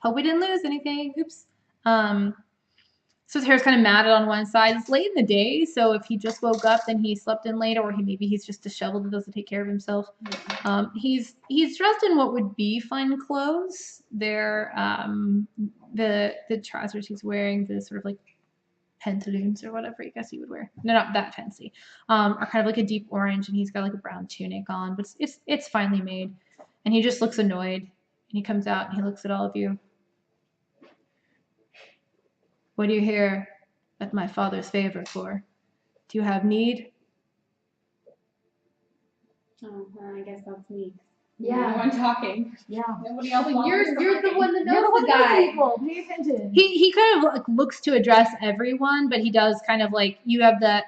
Hope we didn't lose anything. Oops. So his hair's kind of matted on one side. It's late in the day, so if he just woke up, then he slept in late, or he's just disheveled and doesn't take care of himself. He's dressed in what would be fun clothes. They're the trousers he's wearing, the sort of like pantaloons or whatever I guess you would wear. They're not that fancy. Are kind of like a deep orange, and he's got like a brown tunic on, but it's finely made. And he just looks annoyed. And he comes out and he looks at all of you. What are you here at my father's favor for? Do you have need? Oh, well, I guess that's me. Yeah. No one talking. Yeah. Nobody else. You're the one that knows the guy. People. Pay attention. He kind of like looks to address everyone, but he does kind of like, you have that,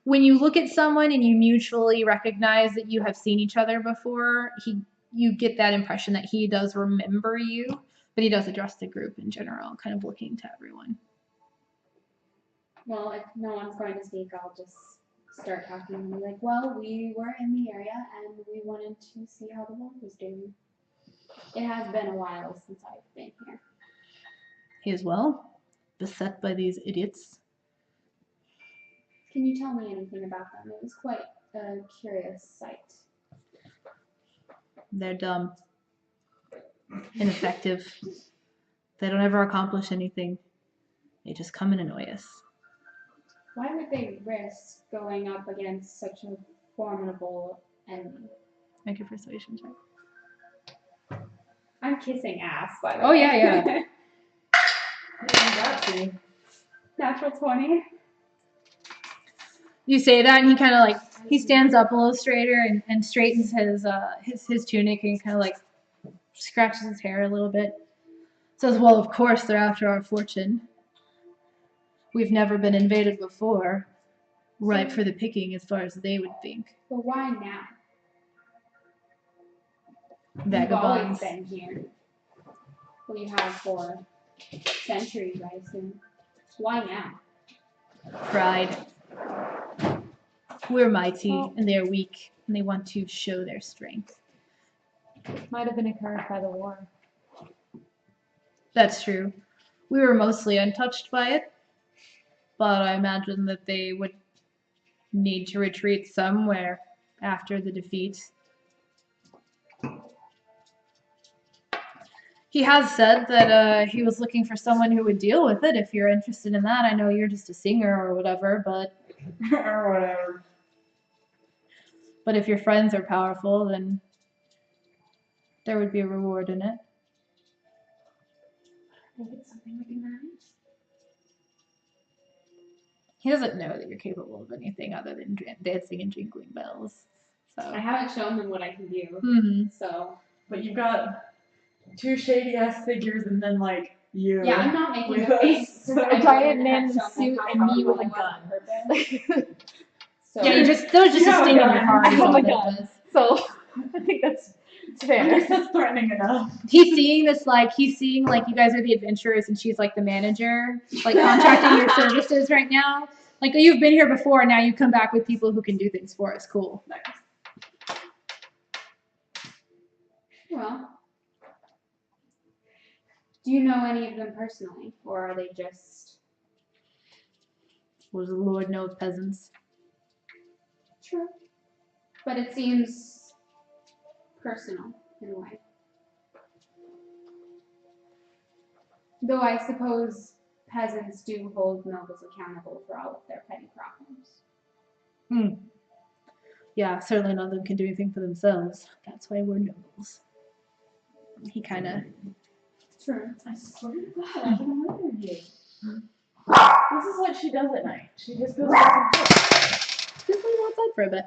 when you look at someone and you mutually recognize that you have seen each other before, you get that impression that he does remember you, but he does address the group in general, kind of looking to everyone. Well, if no one's going to speak, I'll just start talking and be like, well, we were in the area and we wanted to see how the world was doing. It has been a while since I've been here. He is well beset by these idiots. Can you tell me anything about them? It was quite a curious sight. They're dumb, ineffective. They don't ever accomplish anything. They just come and annoy us. Why would they risk going up against such a formidable enemy? Make a persuasion check. I'm kissing ass, by the Oh, way. yeah. Natural 20. You say that, and he kind of like, he stands up a little straighter and straightens his tunic and kind of like scratches his hair a little bit. Says, well, of course they're after our fortune. We've never been invaded before. Ripe for the picking as far as they would think. But why now? Vagabonds. You've always been here. Well, you have for centuries, I assume. Why now? Pride. We're mighty and they're weak, and they want to show their strength. Might have been encouraged by the war. That's true. We were mostly untouched by it, but I imagine that they would need to retreat somewhere after the defeat. He has said that he was looking for someone who would deal with it if you're interested in that. I know you're just a singer or whatever, but or whatever. But if your friends are powerful, then there would be a reward in it. I think it's something we can manage. He doesn't know that you're capable of anything other than dancing and jingling bells. So I haven't shown them what I can do. Mm-hmm. So. But you've got two shady ass figures and then like you. Yeah, I'm not making with a face. A giant man in a suit and me with a gun. So. Yeah, that was just a sting in your heart. Oh my god. So I think that's fair. That's threatening enough. He's seeing like you guys are the adventurers and she's like the manager, like contracting your services right now. Like, oh, you've been here before, and now you come back with people who can do things for us. Cool. Nice. Well, do you know any of them personally, or are they just? What does the Lord know of peasants? True. But it seems personal in a way. Though I suppose peasants do hold nobles accountable for all of their petty problems. Yeah, certainly none of them can do anything for themselves. That's why we're nobles. He kind of. True. I swear to God, I'm gonna murder you. This is what she does at night. She just goes back and forth. Just leave outside for a bit.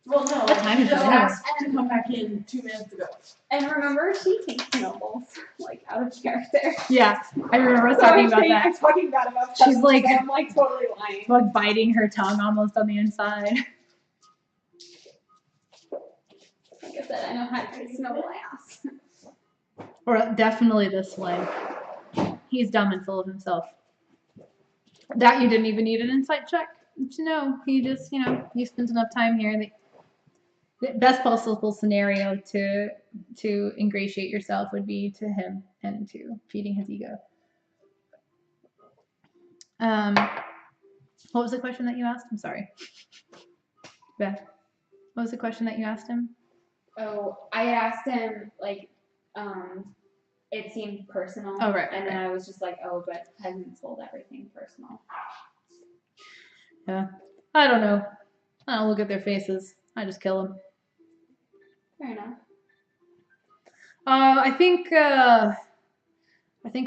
Well, no, What time she is just it? asked to come back in 2 minutes ago. And remember, she takes nobles, like, out of character. Yeah, I remember us talking about that. I'm talking bad about She's like, I'm like totally lying. like biting her tongue almost on the inside. Like I said, I know how to kiss noble ass. Or definitely this way. He's dumb and full of himself. That you didn't even need an insight check to know. He just, he spends enough time here. the best possible scenario to ingratiate yourself would be to him and to feeding his ego. What was the question that you asked? I'm sorry. Beth, what was the question that you asked him? Oh, I asked him like, it seemed personal. Oh, right, And then I was just like, oh, but peasants hold everything personal. Yeah. I don't know. I don't look at their faces. I just kill them. Fair enough. I think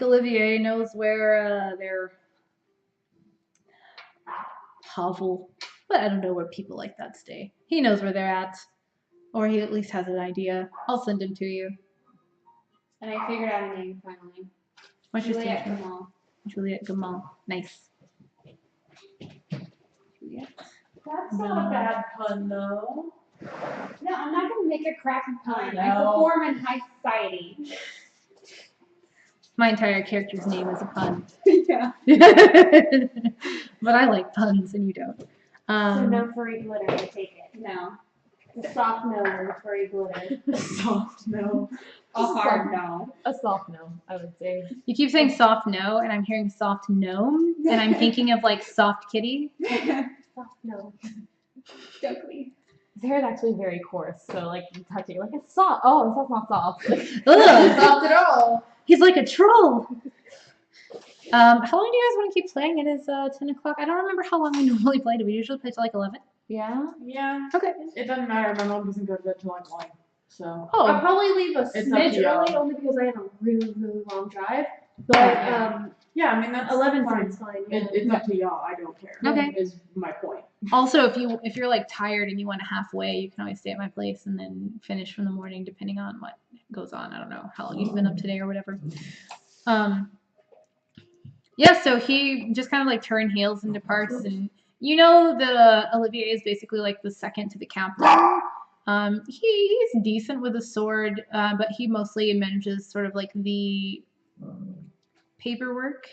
Olivier knows where their hovel, but I don't know where people like that stay. He knows where they're at, or he at least has an idea. I'll send him to you. And I figured out a name finally. What's your Juliet name? Gamal. Juliet Gamal. Nice. Juliet. That's not a bad pun, though. No, I'm not gonna make a crappy pun. I No. perform in high society. My entire character's name is a pun. Yeah. But I like puns and you don't. So no furry glitter, I take it. No. A soft no and furry glitter. Soft no. A hard no. A soft no, I would say. You keep saying soft no, and I'm hearing soft gnome, and I'm thinking of like soft kitty. Soft no. Stokely. His hair is actually very coarse, so like you touch it, like it's soft. Oh, it's not soft. Ugh, Soft at all. he's like a troll. How long do you guys want to keep playing? It is 10 o'clock. I don't remember how long we normally play. Do we usually play till like 11? Yeah. Yeah. Okay. It doesn't matter. My mom doesn't go to bed till like 1. So. I'll Oh, probably leave a It's up to smidge y'all. early, only because I have a really, really long drive. But Yeah. Yeah, I mean that's 11 fine. sounds fine. Yeah. It's up to y'all. I don't care. Okay. Is my point. also, if you're like tired and you want to halfway, you can always stay at my place and then finish from the morning, depending on what goes on. I don't know how long you've been up today or whatever. Yeah, so he just kind of like turn heels and departs, and you know the Olivier is basically like the second to the captain. He's decent with a sword, but he mostly manages sort of like the paperwork,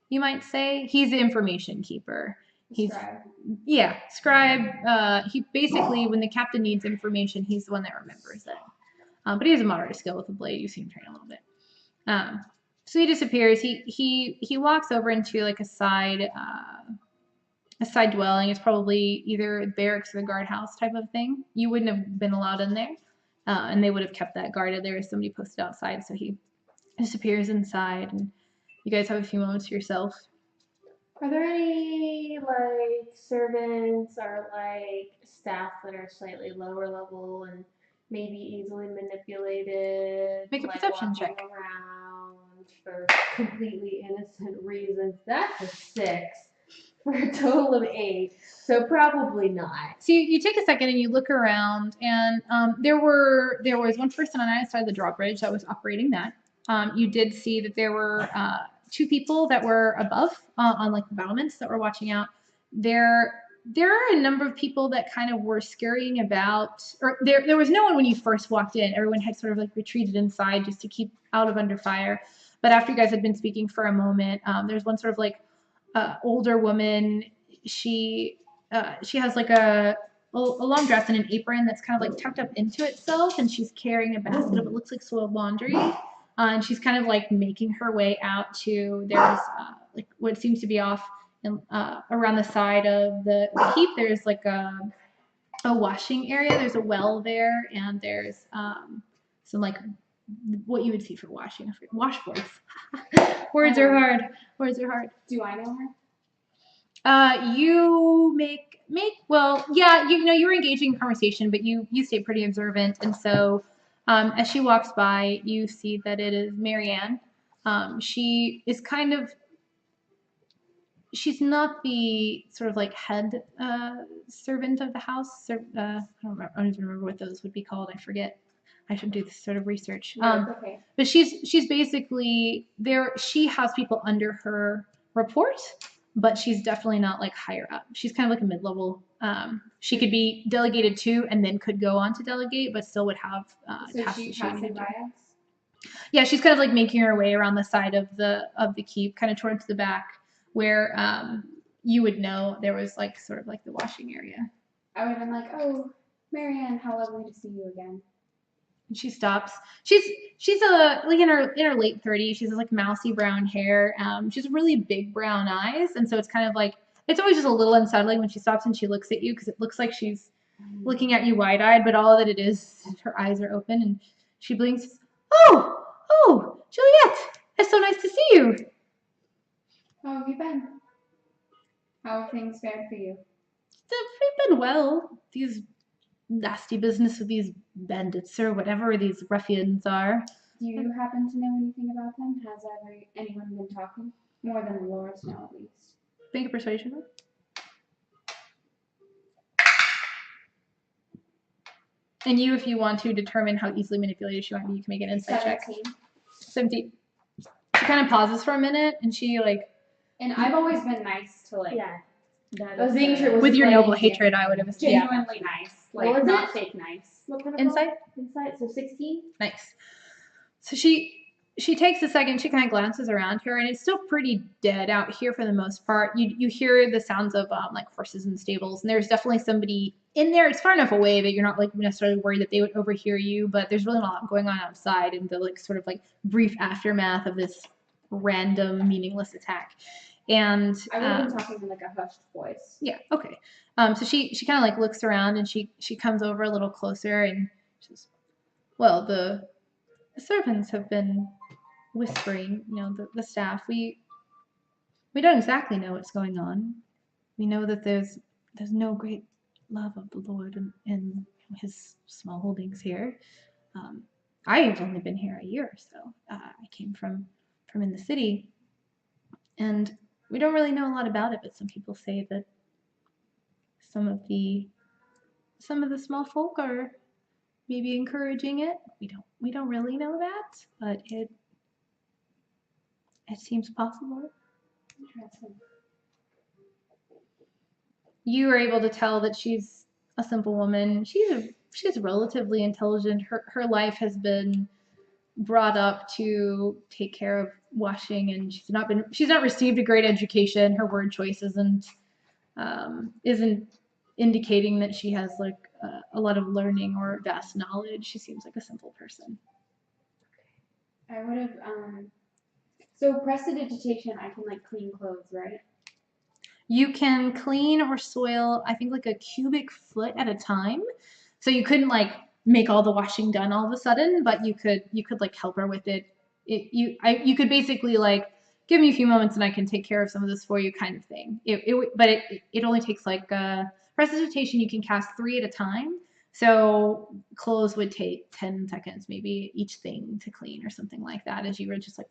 you might say. He's the information keeper. He's Scribe. scribe. He basically, when the captain needs information, he's the one that remembers it. But he has a moderate skill with a blade. You see him train a little bit. So he disappears. He walks over into like a side dwelling. It's probably either barracks or the guardhouse type of thing. You wouldn't have been allowed in there, and they would have kept that guarded. There was somebody posted outside, so he disappears inside, and you guys have a few moments to yourself. Are there any like servants or like staff that are slightly lower level and maybe easily manipulated? Make a like, perception walking check. around for completely innocent reasons. That's a 6 for a total of 8. So probably not. So you take a second and you look around, and there was one person on either side of the drawbridge that was operating that. You did see that there were 2 people that were above on like the battlements that were watching out. There are a number of people that kind of were scurrying about, or there was no one when you first walked in. Everyone had sort of like retreated inside just to keep out of under fire. But after you guys had been speaking for a moment, there's one sort of like older woman. She has like a long dress and an apron that's kind of like tucked up into itself, and she's carrying a basket of what looks like soiled laundry. And she's kind of like making her way out to there's like what seems to be off and around the side of the keep. There's like a washing area. There's a well there, and there's some like what you would see for washing. Washboards. Words are hard. Words are hard. Do I know her? You make well, yeah. You were engaging in conversation, but you stay pretty observant, and so as she walks by, you see that it is Marianne. She is kind of. She's not the sort of like head servant of the house. I don't even remember what those would be called. I forget. I should do this sort of research. No, it's okay. But she's basically there. She has people under her report, but she's definitely not like higher up. She's kind of like a mid-level. She could be delegated to, and then could go on to delegate, but still would have So tasks she that she would passing need to by do. us? Yeah, she's kind of like making her way around the side of the keep, kind of towards the back, where you would know there was like sort of like the washing area. I would have been like, oh, Marianne, how lovely to see you again. And she stops. She's like in her late 30s. She's like mousy brown hair. She's really big brown eyes, and so it's kind of like it's always just a little unsettling when she stops and she looks at you because it looks like she's looking at you wide-eyed, but all that it is her eyes are open and she blinks. Oh, Juliet, it's so nice to see you. How have you been? How have things fared for you? We've been well. These nasty business with these bandits or whatever these ruffians are. Do you happen to know anything about them? Has anyone been talking? More than the lords know, at least. Make a persuasion roll. And you, if you want to determine how easily manipulated she might be, you can make an insight check. 17. She kind of pauses for a minute, and she like. And I've always been nice to like. Yeah. I was making sure it was With your like noble hatred, I would have assumed. genuinely nice, like What was not it? fake nice. What kind of Insight. Insight. So 16. Nice. So she takes a second. She kind of glances around here, and it's still pretty dead out here for the most part. You hear the sounds of like horses in the stables, and there's definitely somebody in there. It's far enough away that you're not like necessarily worried that they would overhear you, but there's really not a lot going on outside in the like sort of like brief aftermath of this random meaningless attack. And I would have been talking in like a hushed voice. yeah, okay. So she kind of like looks around and she comes over a little closer and she says, "Well, the servants have been whispering, the staff. We don't exactly know what's going on. We know that there's no great love of the Lord in his small holdings here. I've only been here a year or so. I came from in the city, and we don't really know a lot about it. But some people say that some of the small folk are maybe encouraging it. We don't really know that, but it seems possible." Interesting. You are able to tell that she's a simple woman. She's relatively intelligent. Her life has been brought up to take care of washing, and she's not received a great education. Her word choice isn't indicating that she has like a lot of learning or vast knowledge. She seems like a simple person. I would have so prestidigitation I can like clean clothes, right? You can clean or soil, I think, like a cubic foot at a time. So you couldn't like make all the washing done all of a sudden, but you could like help her with it. You could basically like give me a few moments and I can take care of some of this for you, kind of thing. But it only takes like prestidigitation. You can cast 3 at a time. So clothes would take 10 seconds, maybe each thing to clean or something like that. As you were just like.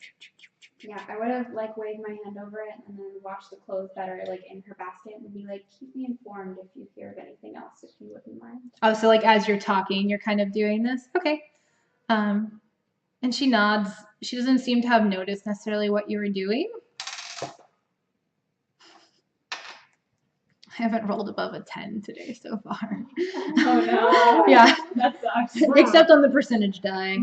Yeah, I would have like waved my hand over it and then washed the clothes that are like in her basket and be like, keep me informed if you hear of anything else, if you wouldn't mind. Oh, so like as you're talking, you're kind of doing this? Okay. And she nods. She doesn't seem to have noticed necessarily what you were doing. I haven't rolled above a 10 today so far. Oh no. Yeah. That sucks. Except on the percentage die.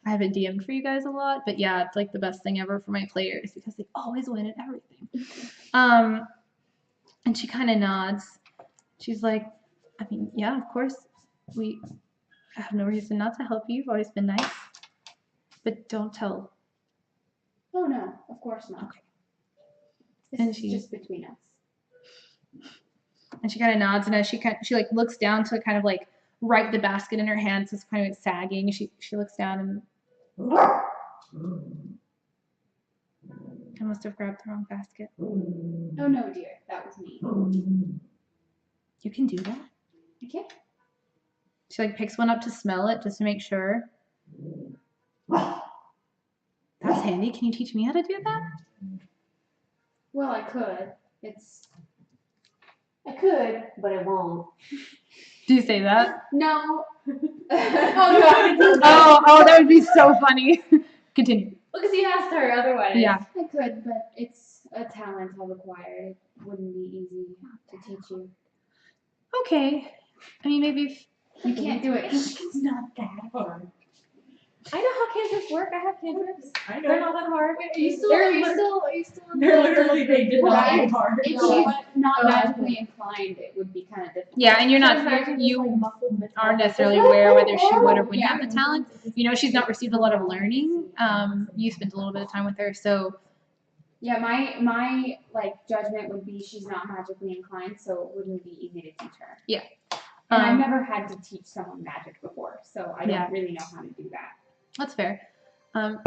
I haven't DM'd for you guys a lot, but yeah, it's like the best thing ever for my players because they always win at everything. And she kind of nods. She's like, I mean, yeah, of course, I have no reason not to help you. You've always been nice, but don't tell. Oh no, of course not. Okay. This And is just between us. And she kind of nods, and as she like looks down to kind of like right the basket in her hand, so it's kind of sagging. She looks down and I must have grabbed the wrong basket. Oh no, dear, that was me. You can do that. Okay. She like picks one up to smell it just to make sure. That's handy. Can you teach me how to do that? Well, I could. I could, but I won't. Do you say that? No. Oh, that would be so funny. Continue. Because you asked her otherwise. Yeah. I could, but it's a talent I've acquired. It wouldn't be easy to teach you. Okay. I mean, maybe if You can't do it. It's not that hard. I know how kids cantrips work. I have cantrips. I They're know. not that hard. Wait, are you still? They're Are you lit- still? Are you still? in They're the- literally they did not Right. be hard. If Oh. she's not Oh, magically inclined, it would be kind of difficult. Yeah, and you're So not imagine you just, like, muffled metal. aren't necessarily aware whether she would or wouldn't Yeah. have the talent. You know, she's not received a lot of learning. You spent a little bit of time with her, so Yeah, my like judgment would be she's not magically inclined, so it wouldn't be easy to teach her. Yeah. And I've Um, never had to teach someone magic before, so I Yeah. don't really know how to do that. that's fair.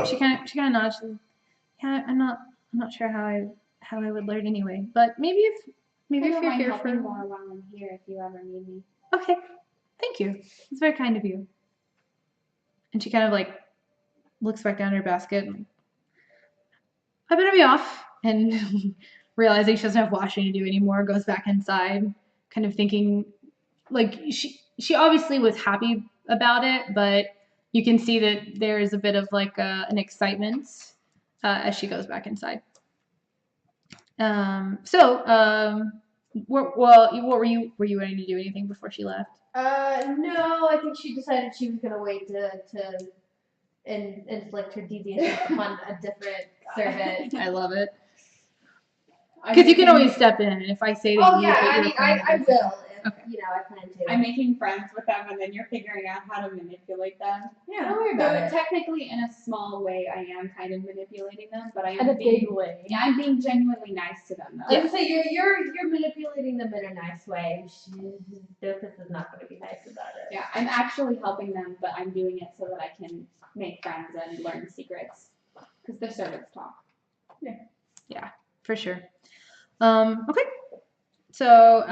She kind of nods. She's like, yeah, I'm not sure how I would learn anyway. But maybe if I you're don't mind here helping for more while I'm here if you ever need me. okay, thank you. It's very kind of you. And she kind of like looks back down at her basket. And, I better be off. And realizing she doesn't have washing to do anymore, goes back inside, kind of thinking like she obviously was happy about it, but you can see that there's a bit of like an excitement as she goes back inside. What were you ready to do anything before she left? No, I think she decided she was gonna wait to inflict her deviations upon a different servant. I love it. Because you can always step in, and if I say that Oh you, yeah, that I you're mean, fine, I will. If, Okay. you know, I plan to. I'm making friends with them, and then you're figuring out how to manipulate them. Don't worry So about it. technically, in a small way, I am kind of manipulating them, but I In a am being big way. yeah, I'm being genuinely nice to them though. I would say you're manipulating them in a nice way. Dothis is not going to be nice about it. Yeah, I'm actually helping them, but I'm doing it so that I can make friends and learn secrets. Because the servants talk. for sure. Okay. So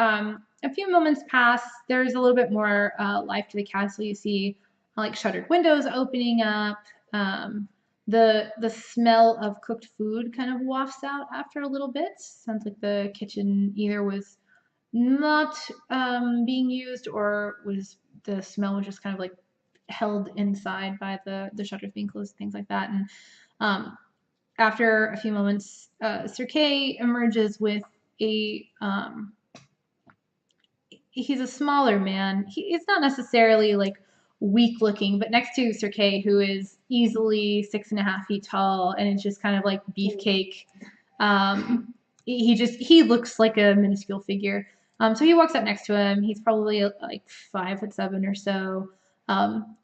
a few moments pass. There's a little bit more life to the castle. You see like shuttered windows opening up. The smell of cooked food kind of wafts out after a little bit. Sounds like the kitchen either was not being used or the smell was just kind of like held inside by the shutters being closed, things like that. And after a few moments, Sir Kay emerges with a he's a smaller man. He's not necessarily like weak looking, but next to Sir Kay, who is easily 6.5 feet tall and is just kind of like beefcake. He looks like a minuscule figure. So he walks up next to him. He's probably like 5'7" or so.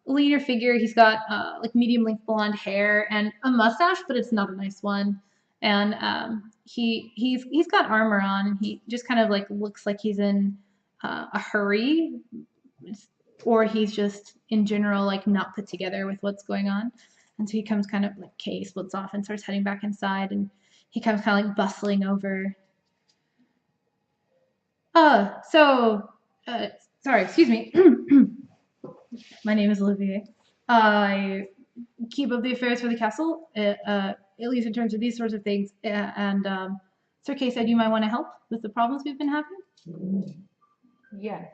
Leaner figure. He's got like medium length blonde hair and a mustache, but it's not a nice one. And he's got armor on. And he just kind of like looks like he's in a hurry, or he's just in general like not put together with what's going on. And so he comes kind of like Kay splits off and starts heading back inside, and he comes kind of like bustling over. Sorry, excuse me. My name is Olivier. I keep up the affairs for the castle, at least in terms of these sorts of things. And Sir Kay said you might want to help with the problems we've been having. Yes.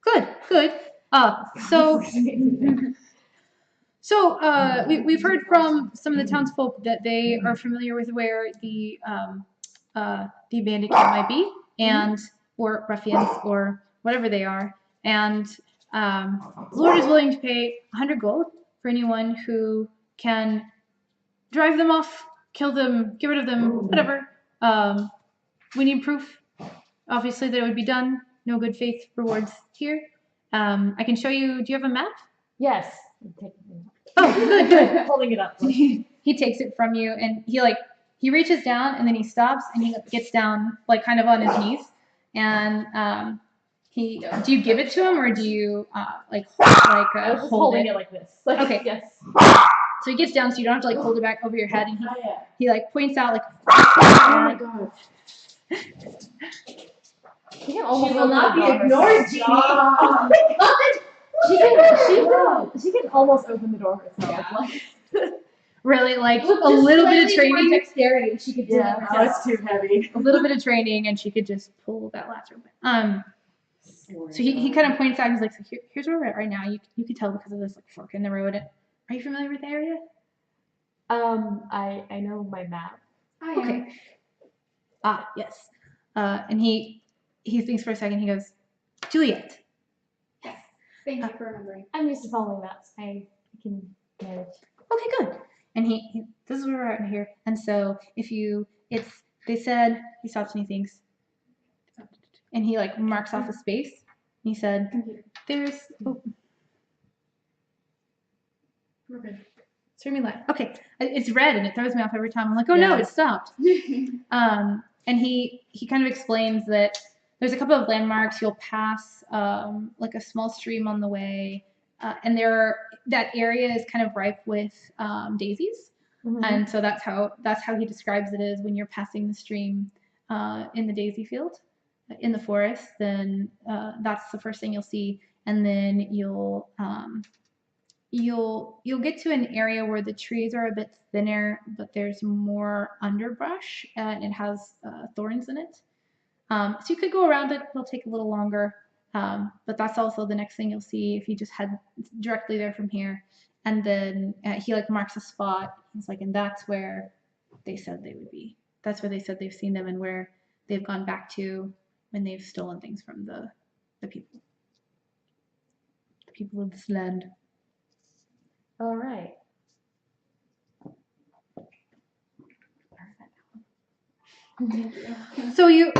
Good. We've heard from some of the townsfolk that they are familiar with where the bandit camp might be, and or ruffians or whatever they are, and the Lord is willing to pay 100 gold for anyone who can drive them off, kill them, get rid of them, whatever. We need proof, obviously, that it would be done. No good faith rewards here. I can show you. Do you have a map? Yes. Oh, good. Holding it up. He takes it from you, and he reaches down, and then he stops, and he gets down like kind of on his knees, and do you give it to him, or do you I was just hold holding it? it like this. Like, Okay. Yes. So he gets down, so you don't have to like hold it back over your head, and he like points out like. Oh my god. She can almost She will not be open the door ignored, herself. Jeannie. She can almost open the door herself. Yeah. Like, Really, like a little bit of training. Dexterity. She could do Yeah, it no, herself. it's too heavy. A little bit of training, and she could just pull that latch open. So he kind of points out. He's like, so here's where we're at right now. You can tell because of this like fork in the road. Are you familiar with the area? I know my map. I am. Okay. Yes. And he thinks for a second. He goes, Juliet. Thank you for remembering. I'm used to following maps. I can Managed. Okay, good. And this is where we're at here. And so they said, he stops and he thinks, and he like marks off a space. And he said, there's, oh, Okay. streaming live. Okay, it's red and it throws me off every time. I'm like, oh no, Yeah. it stopped. And he kind of explains that there's a couple of landmarks. You'll pass like a small stream on the way, and that area is kind of ripe with daisies. Mhm. And so that's how he describes it is when you're passing the stream in the daisy field in the forest. Then that's the first thing you'll see, and then you'll get to an area where the trees are a bit thinner, but there's more underbrush and it has thorns in it. So you could go around it. It'll take a little longer, but that's also the next thing you'll see if you just head directly there from here. And then he like marks a spot. He's like, and that's where they said they would be. That's where they said they've seen them and where they've gone back to when they've stolen things from the people of this land. All right. So will you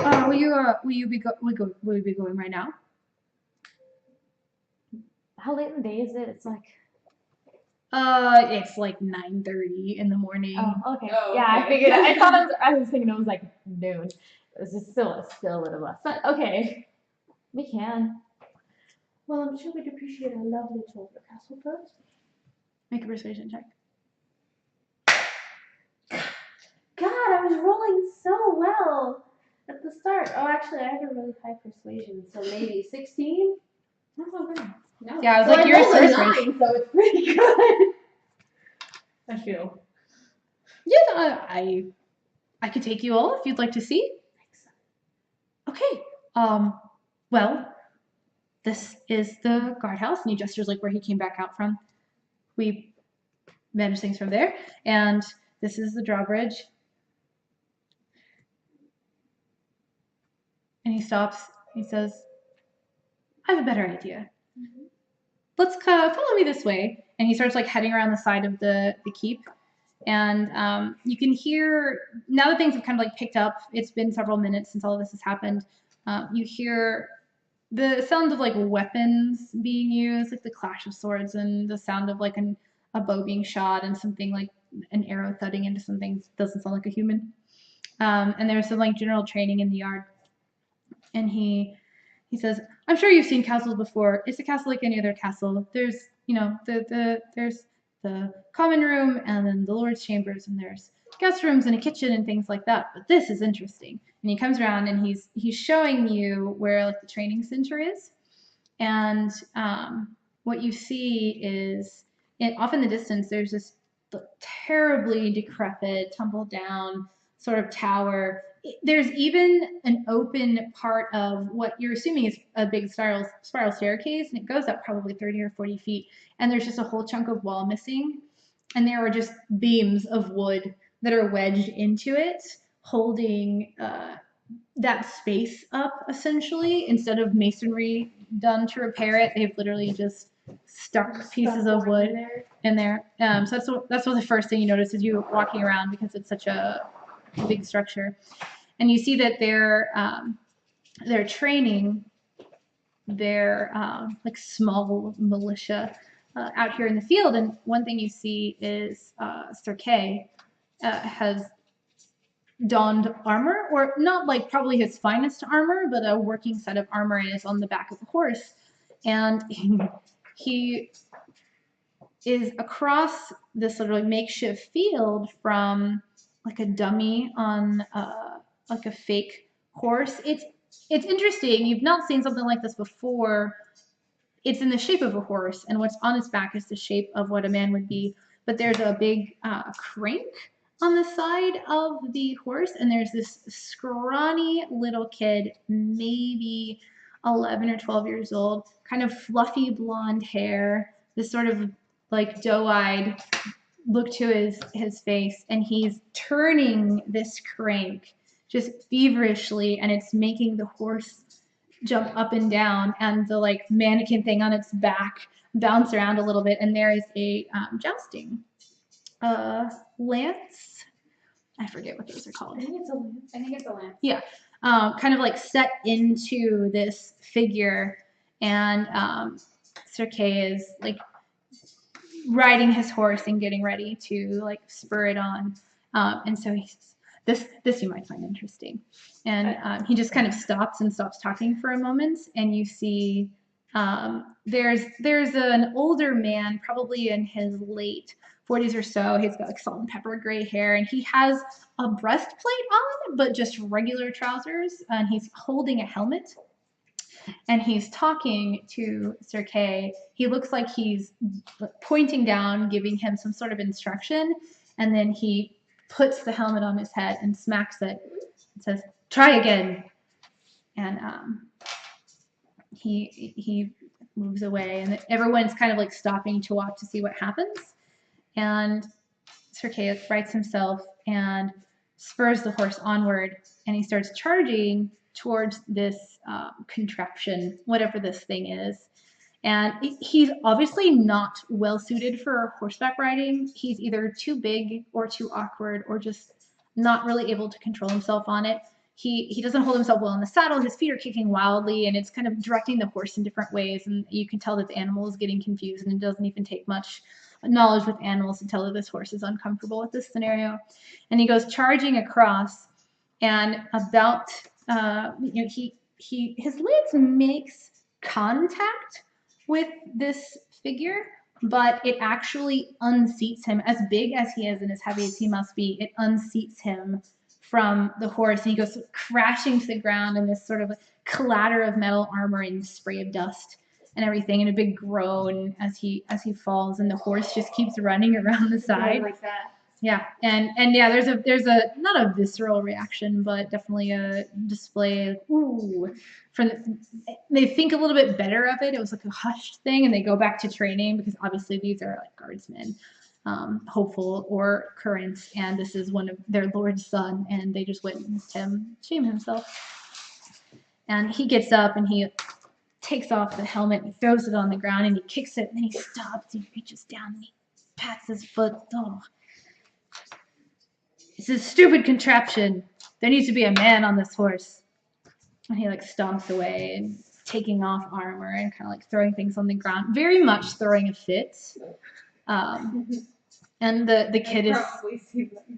be going right now? How late in the day is it? It's like. It's like 9:30 in the morning. Oh, okay. Oh, Yeah, I okay. figured. I thought I was thinking it was like noon. It was just still a little less. But okay, we can. Well, I'm sure we'd appreciate a lovely tour of the castle first. Make a persuasion check. God, I was rolling so well at the start. Oh, actually, I have a really high persuasion, so maybe 16. That's not bad. No. Yeah, I was Well, like, I you're a rolled a sorceress. 9, so it's pretty good. I feel. Yeah, I could take you all if you'd like to see. Okay. Well, this is the guardhouse, and he gestures like where he came back out from. We manage things from there, and this is the drawbridge. And he stops. He says, I have a better idea. Let's follow me this way. And he starts like heading around the side of the keep. And you can hear, now that things have kind of like picked up, it's been several minutes since all of this has happened. You hear the sound of like weapons being used, like the clash of swords and the sound of like a bow being shot and something like an arrow thudding into something doesn't sound like a human. And there's some like general training in the yard. And he says, I'm sure you've seen castles before. It's a castle like any other castle. There's, there's the common room and then the Lord's chambers and there's guest rooms and a kitchen and things like that. But this is interesting. And he comes around and he's showing you where like the training center is. And what you see is off in the distance, there's this terribly decrepit, tumbled down sort of tower. There's even an open part of what you're assuming is a big spiral staircase, and it goes up probably 30 or 40 feet. And there's just a whole chunk of wall missing. And there are just beams of wood that are wedged into it, holding that space up, essentially. Instead of masonry done to repair it, they've literally just stuck pieces of wood in there. So that's what the first thing you notice as you're walking around, because it's such a big structure. And you see that they're training their like small militia out here in the field. And one thing you see is Sir Kay has donned armor, or not like probably his finest armor, but a working set of armor, and is on the back of the horse. And he is across this sort of like makeshift field from like a dummy on like a fake horse. It's interesting. You've not seen something like this before. It's in the shape of a horse, and what's on its back is the shape of what a man would be. But there's a big crank on the side of the horse, and there's this scrawny little kid, maybe 11 or 12 years old, kind of fluffy blonde hair, this sort of like doe-eyed look to his face, and he's turning this crank just feverishly, and it's making the horse jump up and down, and the like mannequin thing on its back bounce around a little bit, and there is a jousting lance. I forget what those are called. I think it's a I think it's a lance. Yeah, kind of like set into this figure, and Sir Kay is like riding his horse and getting ready to like spur it on, and so he says, "This you might find interesting," and he just kind of stops talking for a moment, and you see there's an older man, probably in his late 40s or so. He's got like salt and pepper gray hair, and he has a breastplate on, but just regular trousers, and he's holding a helmet. And he's talking to Sir Kay. He looks like he's pointing down, giving him some sort of instruction, and then he puts the helmet on his head and smacks it and says, "Try again." And he moves away, and everyone's kind of like stopping to watch to see what happens. And Sir Kay rights himself and spurs the horse onward, and he starts charging towards this contraption, whatever this thing is. And he's obviously not well suited for horseback riding. He's either too big or too awkward or just not really able to control himself on it. He doesn't hold himself well in the saddle. His feet are kicking wildly, and it's kind of directing the horse in different ways. And you can tell that the animal is getting confused, and it doesn't even take much knowledge with animals to tell that this horse is uncomfortable with this scenario. And he goes charging across, and about his lance makes contact with this figure, but it actually unseats him. As big as he is and as heavy as he must be, it unseats him from the horse, and he goes crashing to the ground in this sort of clatter of metal armor and spray of dust and everything, and a big groan as he falls, and the horse just keeps running around the side. like that. Yeah, and yeah, there's a not a visceral reaction, but definitely a display of ooh. They think a little bit better of it. It was like a hushed thing, and they go back to training because obviously these are like guardsmen, hopeful or current, and this is one of their lord's son, and they just witnessed him shame himself. And he gets up and he takes off the helmet and he throws it on the ground and he kicks it, and then he stops, he reaches down and he pats his foot. Oh. It's a stupid contraption. There needs to be a man on this horse. And he like stomps away and taking off armor and kind of like throwing things on the ground, very much throwing a fit. And the kid is.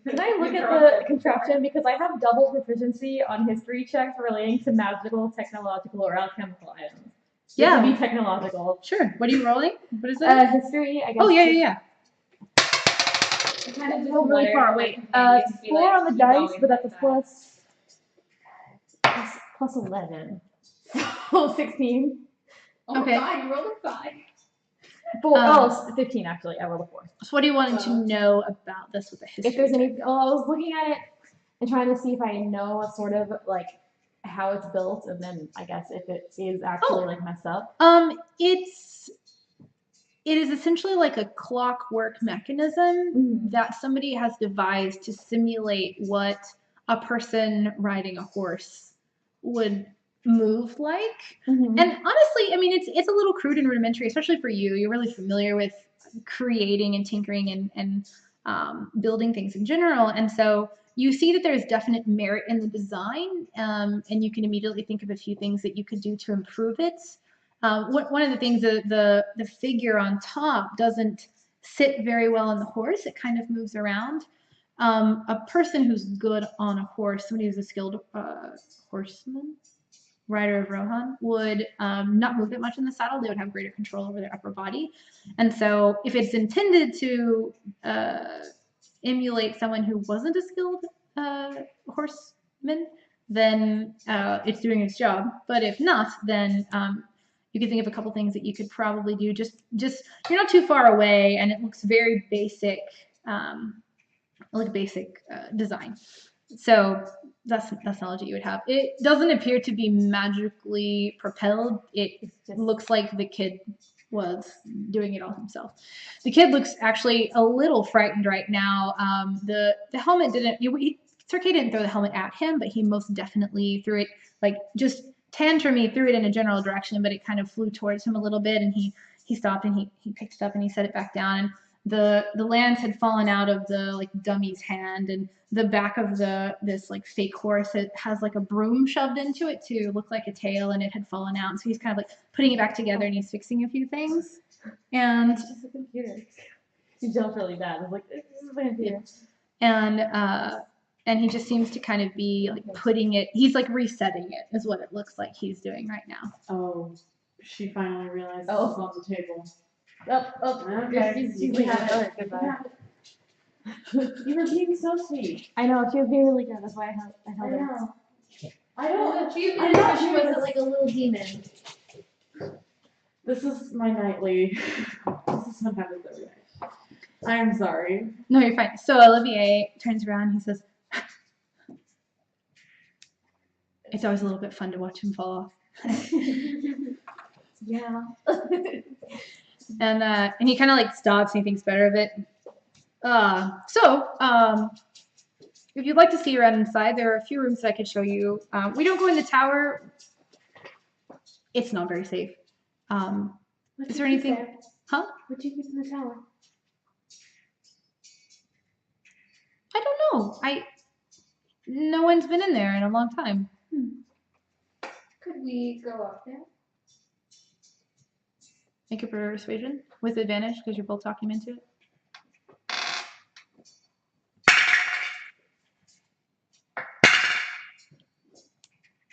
Can I look at the contraption, because I have double proficiency on history checks relating to magical, technological, or alchemical items. Yeah. To be technological. Sure. What are you rolling? What is it? History, I guess. Oh yeah. Kind of just Really wonder far if away. my companions be 4 like, on the "He's dice, always but that's a like that." plus 11. So 16. Oh Okay. God, you rolled a 5. 15 actually. I rolled a 4. So what do you want to know about this with the history? If there's any, I was looking at it and trying to see if I know a sort of like how it's built, and then I guess if it is actually like messed up. It is essentially like a clockwork mechanism that somebody has devised to simulate what a person riding a horse would move like. And honestly, I mean, it's a little crude and rudimentary, especially for you. You're really familiar with creating and tinkering and building things in general. And so you see that there's definite merit in the design, and you can immediately think of a few things that you could do to improve it. One of the things, the figure on top doesn't sit very well on the horse. It kind of moves around. A person who's good on a horse, somebody who's a skilled horseman, rider of Rohan, would not move that much in the saddle. They would have greater control over their upper body. And so if it's intended to emulate someone who wasn't a skilled horseman, then it's doing its job. But if not, then you can think of a couple things that you could probably do. Just you're not too far away, and it looks very basic, design. So that's knowledge that you would have. It doesn't appear to be magically propelled. It looks like the kid was doing it all himself. The kid looks actually a little frightened right now. The helmet didn't. Sir Kay didn't throw the helmet at him, but he most definitely threw it, like just tantrumy, threw it in a general direction, but it kind of flew towards him a little bit, and he stopped and he picked it up and he set it back down. And the lance had fallen out of the like dummy's hand, and the back of this like fake horse, it has like a broom shoved into it to look like a tail, and it had fallen out. And so he's kind of like putting it back together and he's fixing a few things. And It's just a computer. You jumped really bad. I was like, this is a computer. and he just seems to kind of be like putting it, he's like resetting it is what it looks like he's doing right now. Oh, she finally realized Oh. this was on the table. Okay. She's leaving. Goodbye. You were being so sweet. I know, she was being really good. That's why I held her. know. I don't. She I'm not she sure was like a little demon. This is my nightly. This is what happens every night. I'm sorry. No, you're fine. So Olivier turns around and he says, it's always a little bit fun to watch him fall off. Yeah. And he kind of like stops and he thinks better of it. If you'd like to see around inside, there are a few rooms that I could show you. We don't go in the tower. It's not very safe. Is there anything? Huh? What do you keep in the tower? I don't know. No one's been in there in a long time. Could we go up there? Make a persuasion with advantage because you're both talking into it.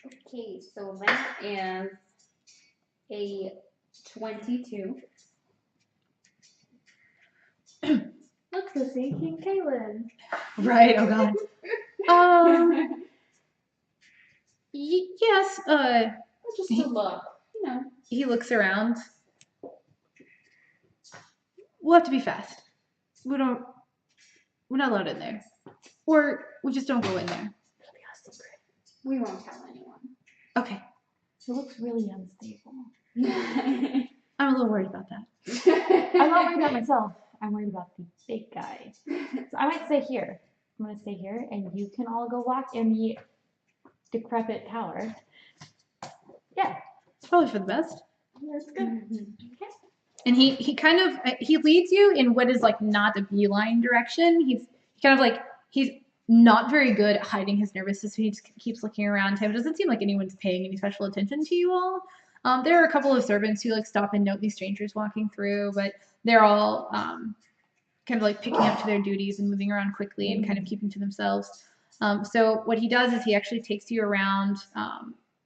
Okay, so that is a 22. Look, Sissy, King Kaylin. Right. Oh God. Yes. Just to look, you know. He looks around. We'll have to be fast. We're not allowed in there. Or we just don't go in there. We won't tell anyone. Okay. It looks really unstable. I'm a little worried about that. I'm not worried about myself. I'm worried about the big guy. So I might stay here. I'm gonna stay here, and you can all go walk in the decrepit tower. Yeah, It's probably for the best. that's good. And he kind of he leads you in what is like not a beeline direction. He's kind of like he's not very good at hiding his nervousness. So he just keeps looking around him. It doesn't seem like anyone's paying any special attention to you all. There are a couple of servants who like stop and note these strangers walking through, but they're all kind of like picking up to their duties and moving around quickly and kind of keeping to themselves. So what he does is he actually takes you around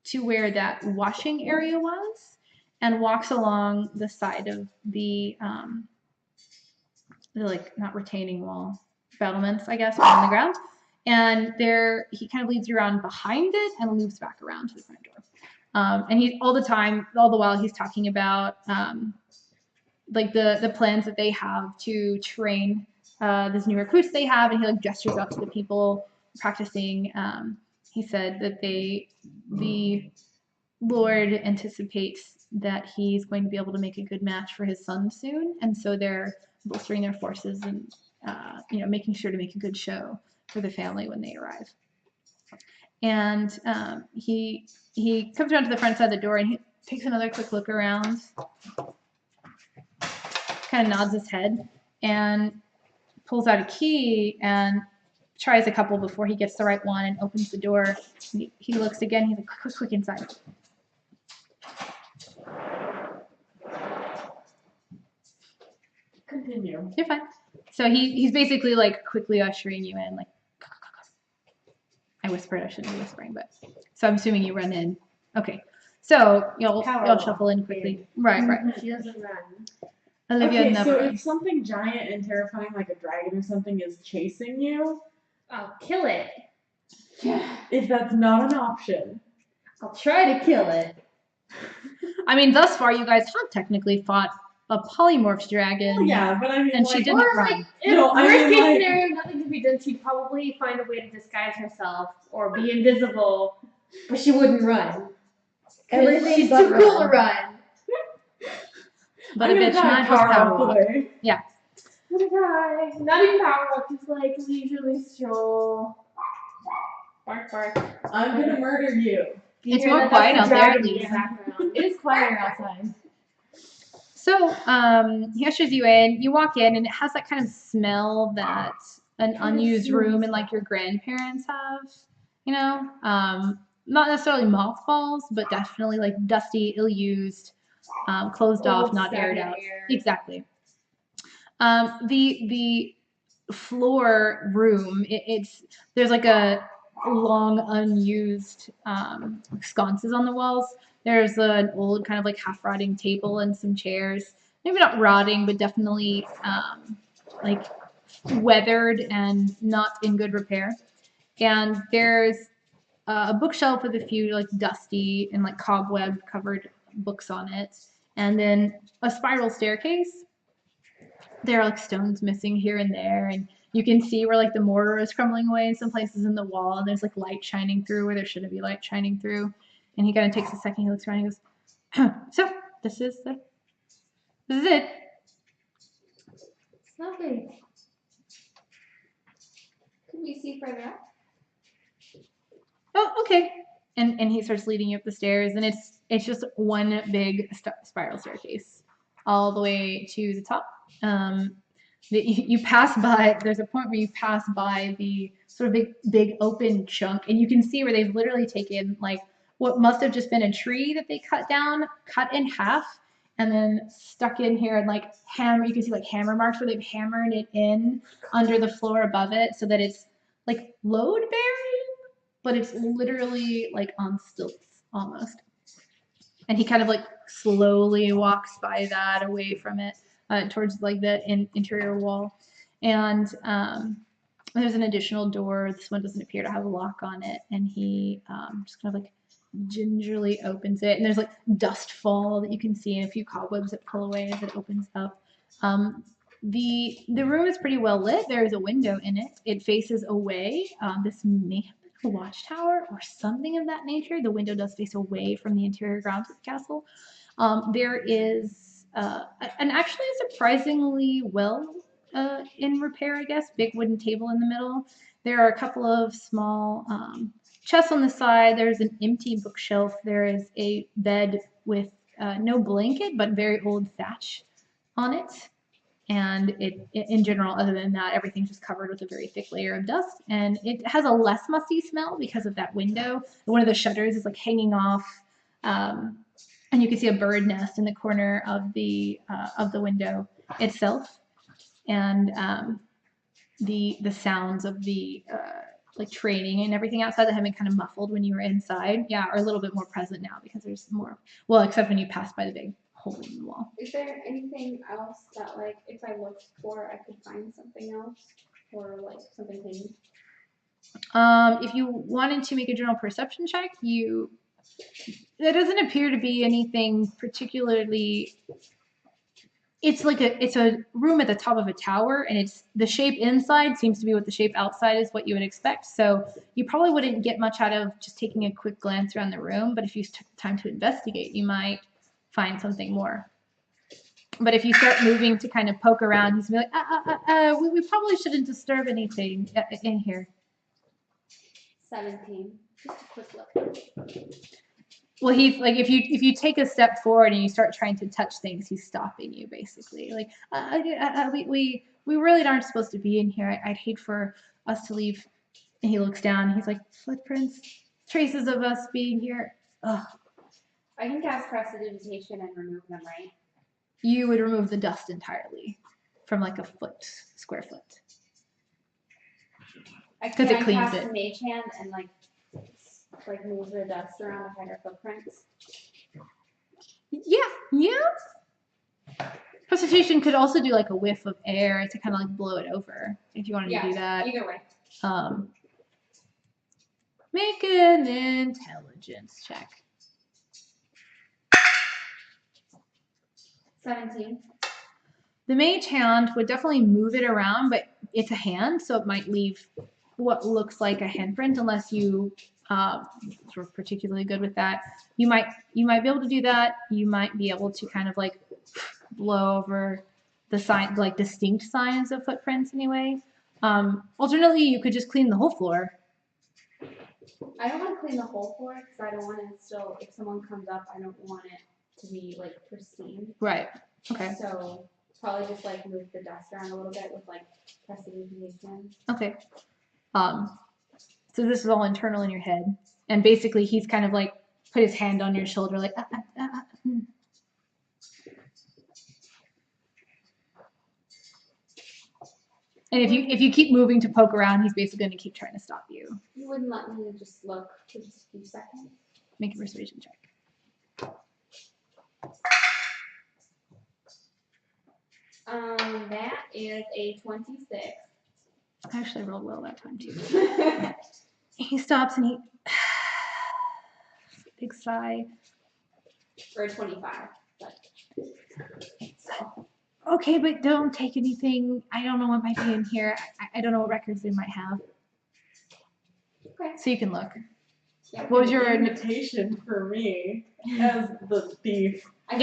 to where that washing area was and walks along the side of the like not retaining wall, battlements, I guess, on the ground. And there he kind of leads you around behind it and loops back around to the front door. And he all the while he's talking about like the plans that they have to train these new recruits they have, and he like gestures out to the people practicing. He said that the Lord anticipates that he's going to be able to make a good match for his son soon, and so they're bolstering their forces and making sure to make a good show for the family when they arrive. And he comes around to the front side of the door and he takes another quick look around, kind of nods his head, and pulls out a key and tries a couple before he gets the right one and opens the door. He looks again. He's like, quick inside. Continue. You're fine. So he's basically like quickly ushering you in, like. I whispered. I shouldn't be whispering, but so I'm assuming you run in. Okay. So you'll shuffle in quickly. Right. She doesn't run. Olivia Okay, never so runs. if something giant and terrifying like a dragon or something is chasing you, I'll kill it. if that's not an option, I'll try to kill it. I mean, thus far you guys have technically fought a polymorph dragon. well, yeah, but I mean, And like, she didn't Or run. like, You know, I worst mean, case like- scenario, nothing can be done. She'd probably find a way to disguise herself or be invisible, but she wouldn't run. Everything She's but too cool to run. run. But I'm a gonna bitch die not just power power up walk. away. What a guy. Not even power up, just like leisurely stroll. Bark, bark. I'm gonna murder you. You It's hear more that? quiet That's out the there, at dragon in the least. background. It is quieter outside. So he ushers you in. You walk in, and it has that kind of smell that an unused room in like your grandparents have. You know, not necessarily mothballs, but definitely like dusty, ill-used, closed off, not aired out. Exactly. The floor room, it's there's like a long unused sconces on the walls. There's an old kind of like half rotting table and some chairs. Maybe not rotting, but definitely like weathered and not in good repair. And there's a bookshelf with a few like dusty and like cobweb covered books on it, and then a spiral staircase. There are like stones missing here and there, and you can see where like the mortar is crumbling away in some places in the wall, and there's like light shining through where there shouldn't be light shining through. And he kind of takes a second, he looks around, and he goes, "So this is it." It's lovely. Could we see further up? Oh, okay. And he starts leading you up the stairs, and it's just one big spiral staircase all the way to the top. You pass by. There's a point where you pass by the sort of big open chunk, and you can see where they've literally taken like what must have just been a tree that they cut down, cut in half, and then stuck in here and like hammer. You can see like hammer marks where they've hammered it in under the floor above it, so that it's like load bearing, but it's literally like on stilts almost. And he kind of like slowly walks by that away from it towards like the interior wall. And there's an additional door. This one doesn't appear to have a lock on it. And he just kind of like gingerly opens it. And there's like dust fall that you can see and a few cobwebs that pull away as it opens up. The room is pretty well lit. There is a window in it. It faces away. This may have been a watchtower or something of that nature. The window does face away from the interior grounds of the castle. There is an actually surprisingly well in repair, I guess, big wooden table in the middle. There are a couple of small chests on the side. There's an empty bookshelf. There is a bed with no blanket, but very old thatch on it. And it in general, other than that, everything's just covered with a very thick layer of dust. And it has a less musty smell because of that window. One of the shutters is like hanging off. And you can see a bird nest in the corner of the window itself. And the sounds of the like training and everything outside that had been kind of muffled when you were inside, yeah, are a little bit more present now because there's more. Well, except when you pass by the big hole in the wall. Is there anything else that, like, if I looked for, I could find something else? Or, like, something hidden? If you wanted to make a general perception check, there doesn't appear to be anything particularly. It's a room at the top of a tower, and it's the shape inside seems to be what the shape outside is what you would expect. So you probably wouldn't get much out of just taking a quick glance around the room, but if you took time to investigate, you might find something more. But if you start moving to kind of poke around, he's gonna be like, we probably shouldn't disturb anything in here. 17. Just a quick look. Well, he's like, if you take a step forward and you start trying to touch things, he's stopping you basically. Like, we really aren't supposed to be in here. I'd hate for us to leave. And he looks down. And he's like, footprints, traces of us being here. Ugh. I can cast prestidigitation and remove them, right? You would remove the dust entirely from like a square foot. Because it cleans cast it. Mage Hand and like move the dust around to find our footprints. Yeah. Prestidigitation could also do like a whiff of air to kind of like blow it over if you wanted to do that. Either way. Make an intelligence check. 17. The mage hand would definitely move it around, but it's a hand, so it might leave what looks like a handprint unless you sort of particularly good with that. You might be able to do that. You might be able to kind of like blow over the sign, like distinct signs of footprints anyway. Alternately, you could just clean the whole floor. I don't want to clean the whole floor because I don't want to still, if someone comes up, I don't want it to be like pristine. Right. Okay. So probably just like move the desk around a little bit with like prestidigitation. Okay. So this is all internal in your head, and basically he's kind of like put his hand on your shoulder, like. And if you keep moving to poke around, he's basically going to keep trying to stop you. You wouldn't let me just look for just a few seconds. Make a persuasion check. That is a 26. I actually rolled well that time too. He stops and he big sigh. Or a 25. But. Okay, but don't take anything. I don't know what might be in here. I don't know what records they might have. Okay. So you can look. Yeah. What was your invitation for me as the thief? I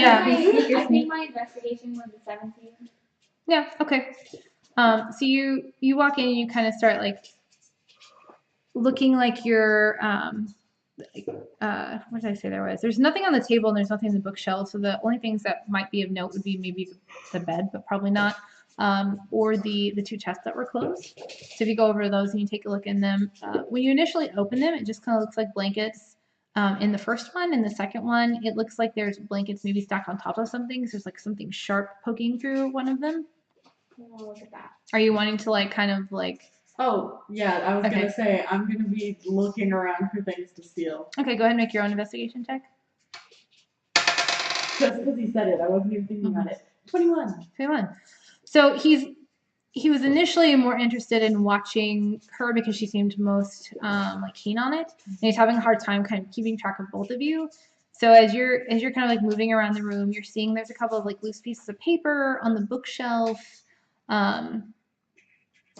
think my investigation was a 17. Yeah. Okay. So you walk in and you kind of start like looking like you're what did I say there was? There's nothing on the table and there's nothing in the bookshelf. So the only things that might be of note would be maybe the bed, but probably not. Or the two chests that were closed. So if you go over those and you take a look in them, when you initially open them, it just kind of looks like blankets. In the first one, in the second one, it looks like there's blankets maybe stacked on top of something. So there's like something sharp poking through one of them. Oh, look at that. Are you wanting to like kind of like? Oh, yeah, I was gonna say, I'm gonna be looking around for things to steal. Okay, go ahead and make your own investigation check. Just because he said it, I wasn't even thinking about it. 21. 21. So he was initially more interested in watching her because she seemed most like keen on it, and he's having a hard time kind of keeping track of both of you. So as you're kind of like moving around the room, you're seeing there's a couple of like loose pieces of paper on the bookshelf.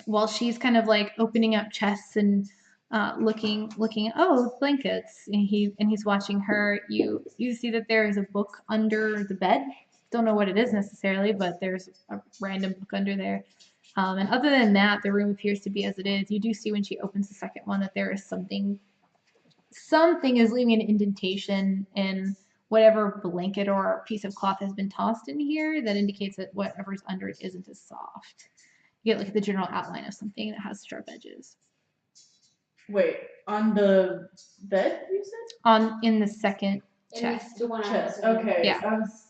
While she's kind of like opening up chests and looking oh blankets, and he's watching her. You see that there is a book under the bed. Don't know what it is necessarily, but there's a random book under there. And other than that, the room appears to be as it is. You do see when she opens the second one that there is something is leaving an indentation in whatever blanket or piece of cloth has been tossed in here that indicates that whatever's under it isn't as soft. You get like the general outline of something that has sharp edges. Wait, on the bed, you said? In the second And chest. it's the one Chest, I was okay. Yeah. I was...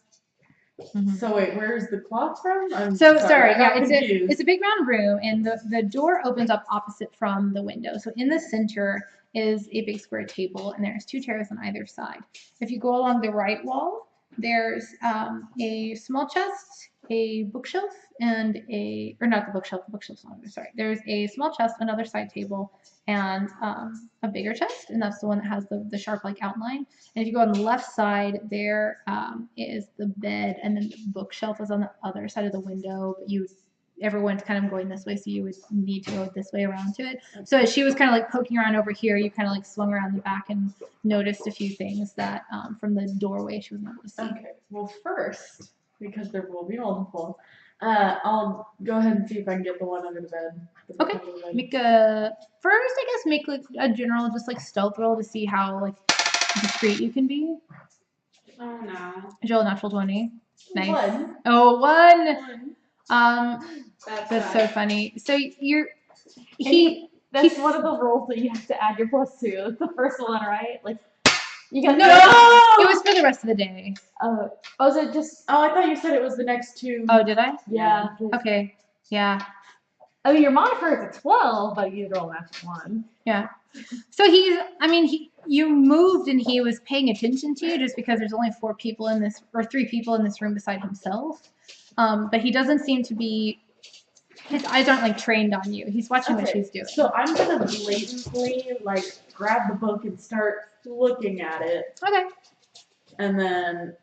Mhm. So wait, where's the cloth from? I'm So sorry, I got yeah, confused. it's a big round room, and the door opens up opposite from the window. So in the center is a big square table, and there's two chairs on either side. If you go along the right wall, there's a small chest, a bookshelf, and or not the bookshelf. The bookshelf's on the other side. There's a small chest, another side table, and a bigger chest, and that's the one that has the sharp like outline. And if you go on the left side, there is the bed, and then the bookshelf is on the other side of the window. But everyone's kind of going this way, so you would need to go this way around to it. So as she was kind of like poking around over here, you kind of like swung around the back and noticed a few things that from the doorway she wasn't able to see. Okay, well first, because there will be multiple, I'll go ahead and see if I can get the one under the bed. Okay. Make make like a general just like stealth roll to see how like discreet you can be. Oh no. Joel, natural 20. Nice. One. Oh, one. That's so funny. So That's one of the rolls that you have to add your +2. It's the first one, right? Like you got no, it was for the rest of the day. Was it just? Oh, I thought you said it was the next two. Oh, did I? Yeah. Okay. Yeah. I mean, your modifier is a 12, but you roll that 1. Yeah. So you moved and he was paying attention to you just because there's only 3 people in this room beside himself. But he doesn't seem to be, his eyes aren't like trained on you. He's watching what she's doing. So I'm gonna blatantly like grab the book and start looking at it. Okay. And then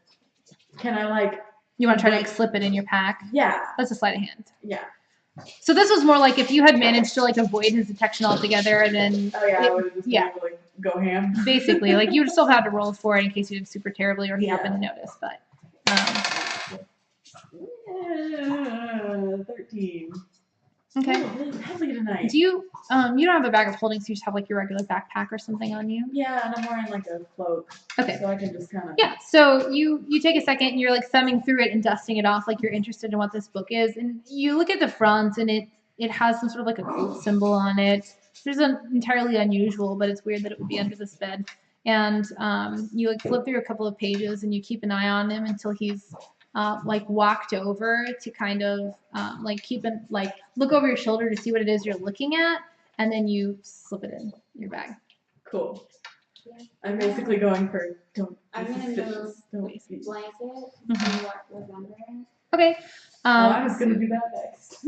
can I like? You want to try to like slip it in your pack? Yeah. That's a sleight of hand. Yeah. So this was more like if you had managed to like avoid his detection altogether, and then Oh yeah, I would have just been able to like go ham. basically like you would still have to roll for it in case you did super terribly or he happened to notice. But 13. Okay. Oh, really heavy tonight. Do you you don't have a bag of holding, so you just have like your regular backpack or something on you? Yeah, and I'm wearing like a cloak. Okay. So I can just kind of. Yeah, so you take a second and you're like thumbing through it and dusting it off like you're interested in what this book is, and you look at the front and it has some sort of like a quote symbol on it. There's an entirely unusual, but it's weird that it would be under this bed. And you like flip through a couple of pages and you keep an eye on him until he's like walked over to kind of like keep it like look over your shoulder to see what it is you're looking at, and then you slip it in your bag. Cool. Yeah. I'm basically going for don't be I'm gonna suspicious. Don't be blanket, Mhm. see what was under it. Okay. I was gonna do that next.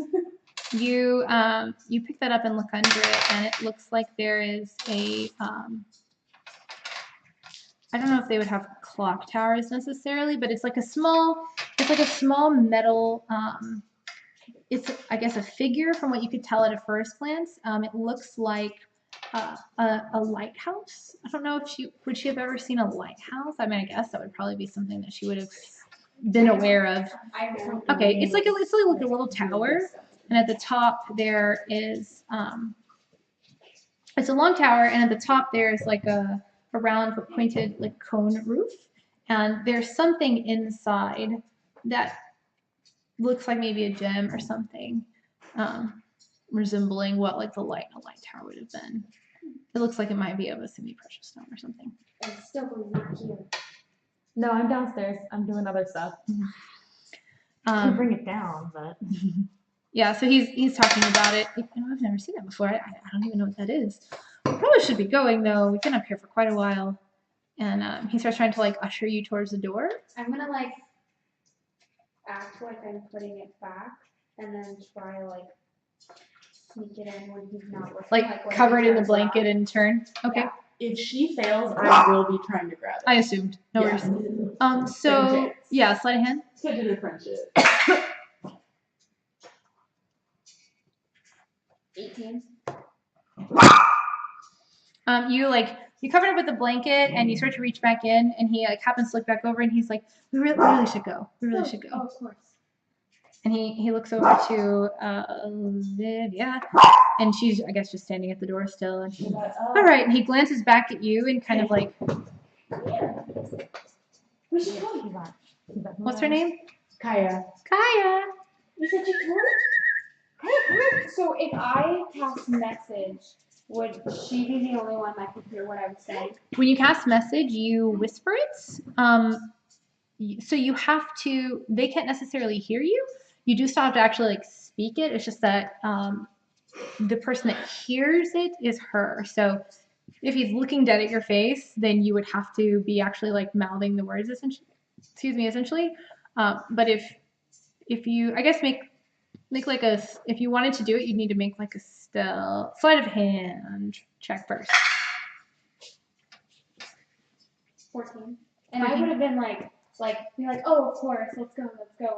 You pick that up and look under it, and it looks like there is a I don't know if they would have clock towers necessarily, but it's like a small metal it's I guess a figure from what you could tell at a first glance. It looks like a lighthouse. I don't know if she have ever seen a lighthouse. I mean, I guess that would probably be something that she would have been aware of. Okay, it's like a little tower, and at the top there is it's a long tower, and at the top there's like a round but pointed like cone roof, and there's something inside that looks like maybe a gem or something, resembling what like the light in a light tower would have been. It looks like it might be of a semi-precious stone or something. It's still not here. No, I'm downstairs. I'm doing other stuff. I can Um, bring it down, but yeah, so he's talking about it. You know, I've never seen that before. I don't even know what that is. We probably should be going though. We've been up here for quite a while. And he starts trying to like usher you towards the door. I'm gonna like act like I'm putting it back and then try like sneak it in when he's not looking. Like when cover he it in the turns blanket around. and turn. Okay. Yeah. If she fails, I will be trying to grab it. I assumed. No Yeah. worries. So Same chance. yeah, sleight of hand. So did a friendship. 18. You cover it with a blanket and you start to reach back in, and he like happens to look back over and he's like, we really should go. We really should Oh, go. of course. And he looks over to Olivia, and she's I guess just standing at the door still. And all right, and he glances back at you and kind of like, We should go. what's her name? Kaya. Kaya. You said you could? Hey, come here. So if I cast message, would she be the only one that could hear what I was saying? When you cast message, you whisper it. So you have to. They can't necessarily hear you. You do still have to actually like speak it. It's just that the person that hears it is her. So if he's looking dead at your face, then you would have to be actually like mouthing the words essentially. Essentially. But if you, I guess make like a. If you wanted to do it, you'd need to make like a sleight of hand check first. 14. And I would have been like, be like, oh, of course, let's go,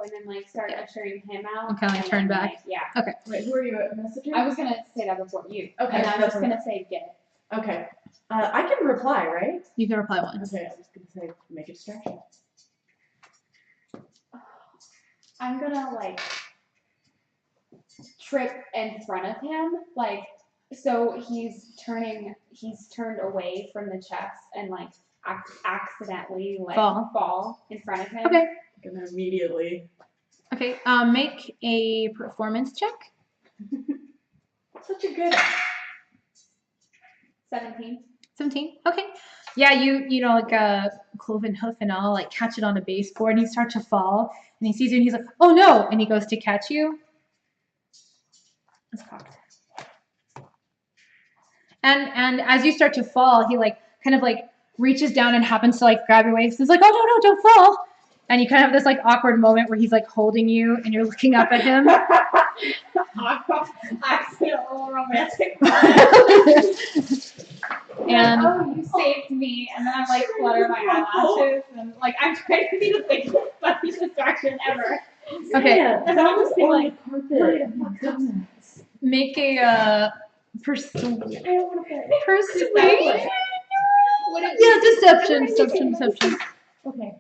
and then like start ushering him out. And kinda, like, and turn then, back. like, yeah. Wait, who are you at Messenger? I was gonna say that before you. Okay, And I was that's just gonna say get. Okay. I can reply, right? You can reply once. Okay, I was gonna say make a distraction. I'm gonna like trip in front of him, like so he's turned away from the chest and like accidentally like fall in front of him. Okay. And then immediately. Okay. Make a performance check. Such a good. 17. 17. Okay. Yeah, you know like a cloven hoof and all like catch it on a baseboard and you start to fall and he sees you and he's like, oh no, and he goes to catch you. It's cocked. And as you start to fall, he like kind of like reaches down and happens to like grab your waist. He's like, oh no, don't fall. And you kind of have this like awkward moment where he's like holding you and you're looking up at him. I feel a little romantic. And oh, you saved me, and then I'm like flutter my eyelashes, and like I'm trying to be the biggest funny distraction ever. okay, Yeah, And then I'm just being like, make a persuasion. What Yeah, deception. okay.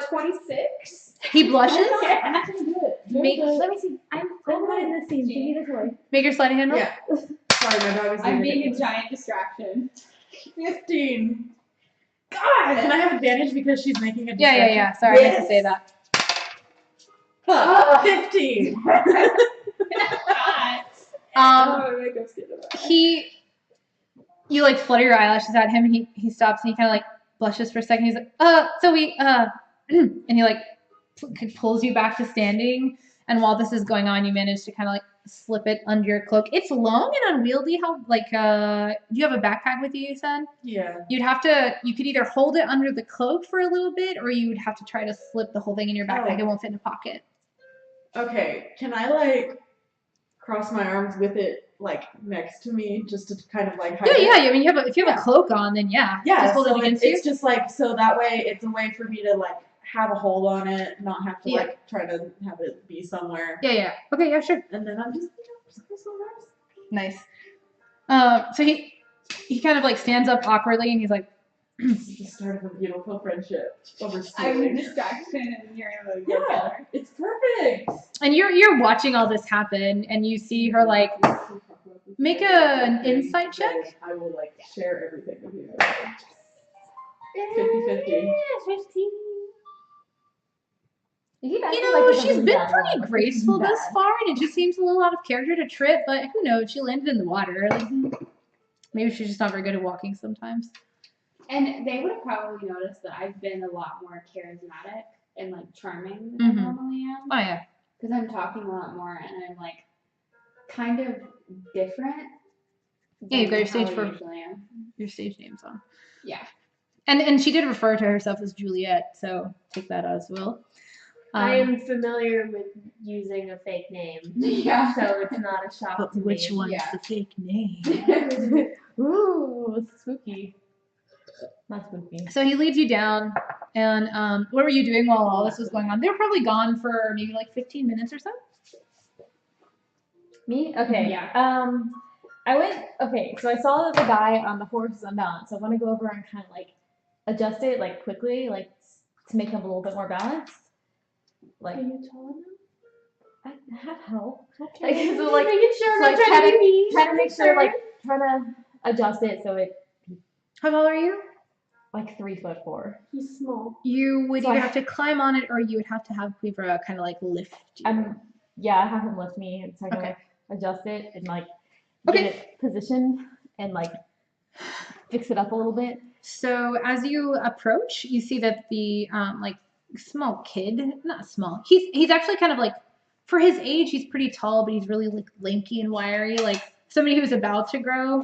26. He blushes. I'm not gonna do it. Make- Let me see. I'm not in this scene. Give me the toy. Make your sliding handle. Yeah. Sorry, my dog is I'm being being a ridiculous. giant distraction. 15. God! Can I have advantage because she's making a Yeah. distraction? Sorry, I meant to say that. Fuck. 15. Oh, my God, scared of that. You like flutter your eyelashes at him. He stops and he kind of like blushes for a second. He's like, so we, and he like pulls you back to standing. And while this is going on, you manage to kind of like slip it under your cloak. It's long and unwieldy. How like, do you have a backpack with you? You said Yeah. you could either hold it under the cloak for a little bit, or you would have to try to slip the whole thing in your backpack. Oh. It won't fit in a pocket. Okay. Can I like cross my arms with it like next to me just to kind of like hide it? Yeah. I mean, if you have a cloak on, then yeah. Yeah, Just hold so it against you. it's just like, so that way it's a way for me to like have a hold on it, not have to Yeah. like try to have it be somewhere. Yeah. Okay, yeah, sure. And then I'm just cross my arms. Nice. So he kind of like stands up awkwardly and he's like, It's the start of a beautiful friendship over I'm a stealing. distraction and you're a Yeah, killer. it's perfect. and you're watching all this happen and you see her like make an insight check. I will like share everything with you. 50-50. 15. You know, she's been pretty graceful thus far, and it just seems a little out of character to trip, but who knows? She landed in the water. Like, maybe she's just not very good at walking sometimes. And they would have probably noticed that I've been a lot more charismatic and like charming than I Mhm. normally am. Oh, yeah. Because I'm talking a lot more and I'm like kind of different. Yeah, you've got your than how stage I for usually am. your stage name's on. Yeah. And she did refer to herself as Juliet, so take that as well. I am familiar with using a fake name, Yeah. so it's not a shock to which me. one's Yeah. the fake name? Ooh, spooky. Not spooky. So he leads you down, and what were you doing while all this was going on? They were probably gone for maybe like 15 minutes or so. Me? Okay. Yeah. I went. Okay, so I saw the guy on the horse unbalanced. So I want to go over and kind of like adjust it like quickly, like to make him a little bit more balanced. Like, Are you tall I have help. enough? So like, making sure so I'm like not trying to be mean. trying to make sure like trying to adjust it so it How tall are you? like 3'4". He's small. You would So either I- have to climb on it, or you would have to have Quiver kind of like lift you. Yeah, I have him lift me and so I can Okay. like adjust it and like Okay. get it positioned and like fix it up a little bit. So as you approach, you see that the like small kid, not small, he's actually kind of like, for his age, he's pretty tall, but he's really like lanky and wiry, like somebody who's about to grow.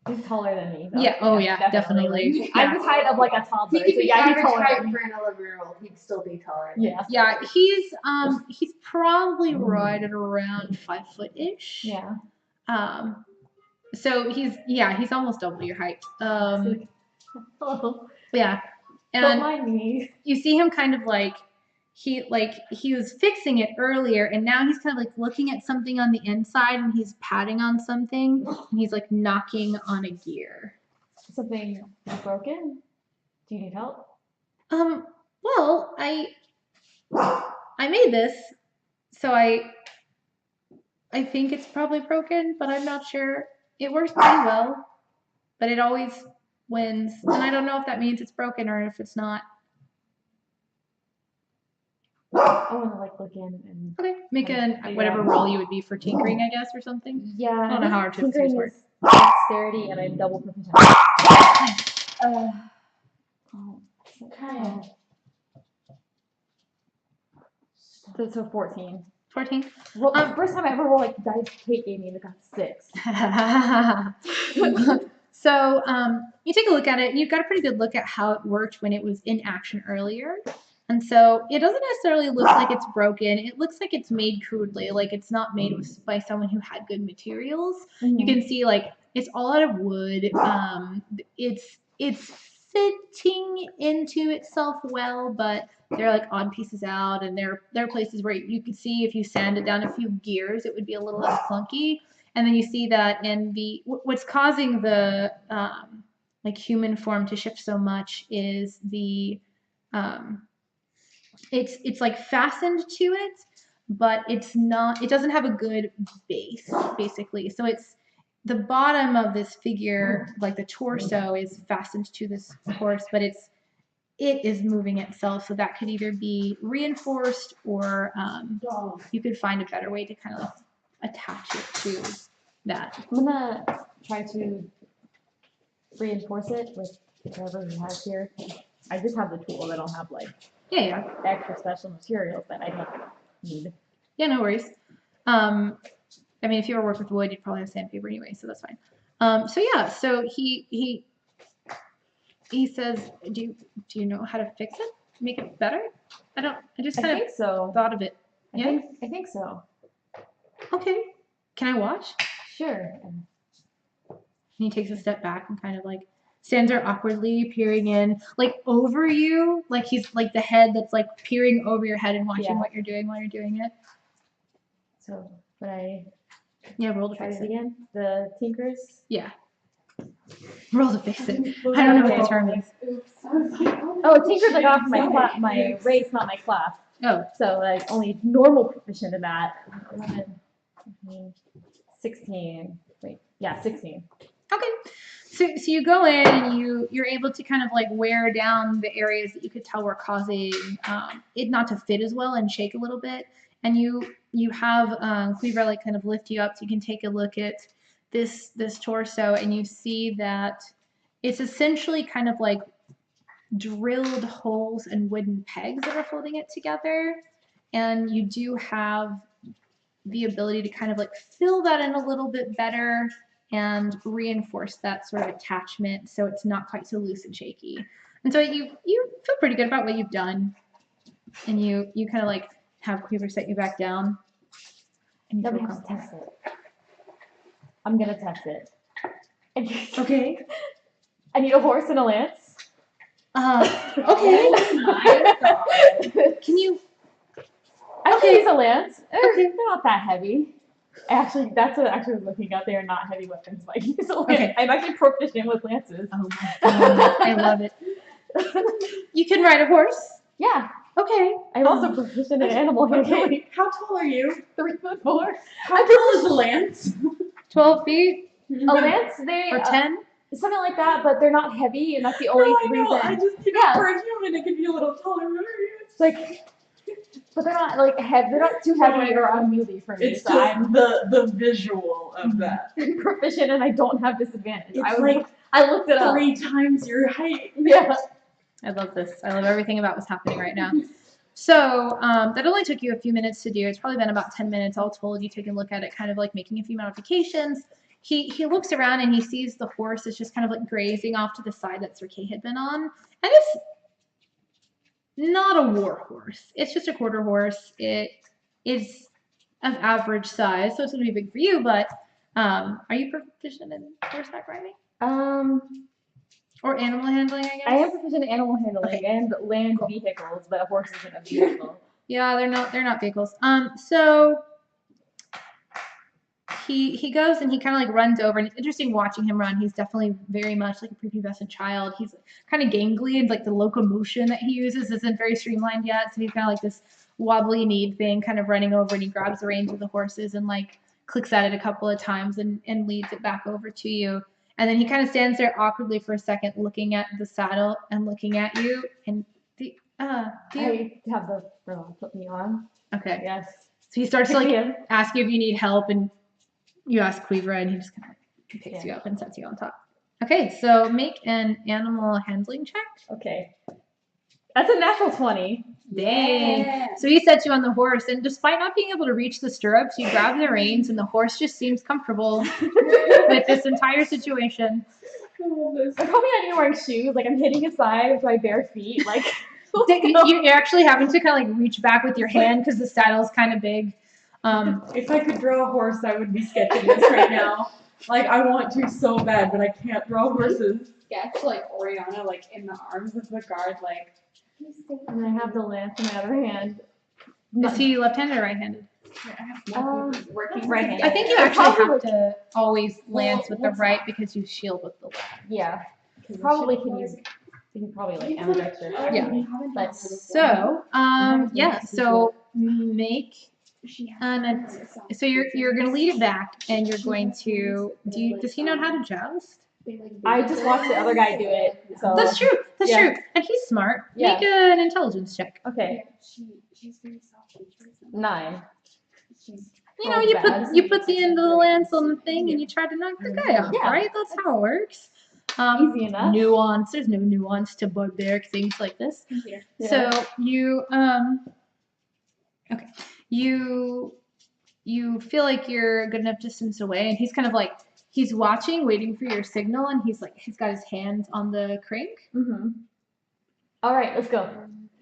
He's taller than me. Though. Yeah, oh yeah, definitely. I'm the height of like a toddler. He could so be yeah, he's average taller height than me. for an 11-year-old. He'd still be taller. Yeah. Yeah, he's probably right at around 5 foot ish. Yeah. So he's almost double your height. Hello. Yeah. Don't And mind me. you see him kind of like he was fixing it earlier, and now he's kind of like looking at something on the inside, and he's patting on something, and he's like knocking on a gear. Something broken? Do you need help? Well, I made this, so I think it's probably broken, but I'm not sure. It works pretty well, but it always wins, and I don't know if that means it's broken or if it's not. I want to like look in and. Okay, make whatever roll you would be for tinkering, I guess, or something. Yeah. I don't know how our tips tinkering work. is dexterity, and I'm double proficient. Okay. So 14. 14. Well, the first time I ever rolled like dice, Kate gave me and it got 6. So you take a look at it, and you've got a pretty good look at how it worked when it was in action earlier. And so it doesn't necessarily look like it's broken. It looks like it's made crudely, like it's not made by someone who had good materials. You can see like it's all out of wood. It's fitting into itself well, but there are like odd pieces out, and there are places where you could see if you sanded down a few gears, it would be a little less clunky. And then you see that in what's causing the like human form to shift so much is the it's like fastened to it, but it's not. It doesn't have a good base, basically. So it's the bottom of this figure, like the torso, is fastened to this horse, but it is moving itself. So that could either be reinforced or you could find a better way to kind of attach it to that. I'm gonna try to reinforce it with whatever we have here. I just have the tools. I don't have like Yeah. extra special materials that I don't need. Yeah, no worries. I mean, if you ever work with wood, you'd probably have sandpaper anyway, so that's fine. So yeah, so he says, do you know how to fix it? Make it better? I just I kind think of so. thought of it. Yeah? I think so. Okay. Can I watch? Sure. And he takes a step back and kind of like stands there awkwardly peering in, like over you, like he's like the head that's like peering over your head and watching what you're doing while you're doing it. So, would I roll to try fix it it. again? The Tinkers? Yeah. Roll to fix it. I don't know what the term is. Oh, Tinker's like off my race, not my class. Oh. So like only normal proficient in that. 11, 15, 16. Wait, yeah, 16. Okay. So you go in and you're able to kind of like wear down the areas that you could tell were causing it not to fit as well and shake a little bit. And you have Cleaver like kind of lift you up so you can take a look at this torso, and you see that it's essentially kind of like drilled holes and wooden pegs that are holding it together. And you do have the ability to kind of like fill that in a little bit better and reinforce that sort of attachment so it's not quite so loose and shaky. And so you feel pretty good about what you've done. And you kind of like have Cleaver set you back down. And you Then we feel have to comfortable. test it. I'm gonna test it. Okay. I need a horse and a lance. Okay. Can you? I can use a lance. Okay. They're not that heavy. Actually, that's what I actually was looking up. They are not heavy weapons, but I can use a lance. Okay. I'm actually proficient with lances. Oh my god, I love it. You can ride a horse? Yeah. Okay. I'm also proficient in animal handling. Okay, how tall are you? 3'4". How tall is the lance? 12 feet A lance, they or 10? something like that, but they're not heavy, and that's the only I reason. know. I just Yeah. for a human, it could be a little taller. It's like, but they're not like heavy. They're not too heavy or unwieldy for me. It's So just I'm the visual of that. proficient, and I don't have disadvantage. It's like I looked it up. 3 times your height. Yeah. I love this. I love everything about what's happening right now. So that only took you a few minutes to do. It's probably been about 10 minutes all told. You take a look at it, kind of like making a few modifications. He looks around and he sees the horse is just kind of like grazing off to the side that Sir Kay had been on. And it's not a war horse. It's just a quarter horse. It is of average size, so it's going to be big for you, but are you proficient in horseback riding? Or animal handling, I guess? I am proficient in animal handling Okay. and land vehicles, but a horse isn't a vehicle. Yeah, they're not vehicles. So he goes and he kind of like runs over, and it's interesting watching him run. He's definitely very much like a prepubescent child. He's kind of gangly, and like the locomotion that he uses isn't very streamlined yet. So he's kind of like this wobbly kneed thing, kind of running over, and he grabs the reins of the horses and like clicks at it a couple of times and leads it back over to you. And then he kind of stands there awkwardly for a second, looking at the saddle and looking at you. And do you? I have the furlong put me on. Okay. Yes. So he starts to like Yeah. ask you if you need help, and you ask Cleaver, and he just kind of picks you up and sets you on top. Okay, so make an animal handling check. Okay. That's a natural 20. Dang. Yeah. So he sets you on the horse, and despite not being able to reach the stirrups, you grab the reins, and the horse just seems comfortable with this entire situation. I love this. I'm probably not even wearing shoes. Like I'm hitting his side with my bare feet. Like You're actually having to kind of like reach back with your hand because the saddle's kind of big. If I could draw a horse, I would be sketching this right now. Like I want to so bad, but I can't draw horses. Sketch like Oriana, like in the arms of the guard, like. and I have the lance in my other hand. Is he left-handed or right-handed? Working right-handed. I think you I actually have probably- to always lance with the right because you shield with the left. Yeah. Probably can use So he probably like ambidextrous. Yeah. We haven't But had her before. So, haven't yeah. been to So make She has an. her soft So you're gonna lead it back, and you're She going has to. hands Do you? that, Does he know how to joust? they like I just watched the other guy do it, so That's true. That's yeah. true. And he's smart. Yeah. Make an intelligence check. Okay, She's very soft. And she doesn't- 9. She's You know, Oh, bad. you put the end of the lance on the thing, and you try to knock the guy off. Yeah. Right? That's how it works. Easy enough. Nuance. There's no nuance to barbaric things like this. computer. So you okay. You feel like you're a good enough distance away, and he's kind of like he's watching, waiting for your signal, and he's got his hands on the crank. All right, let's go.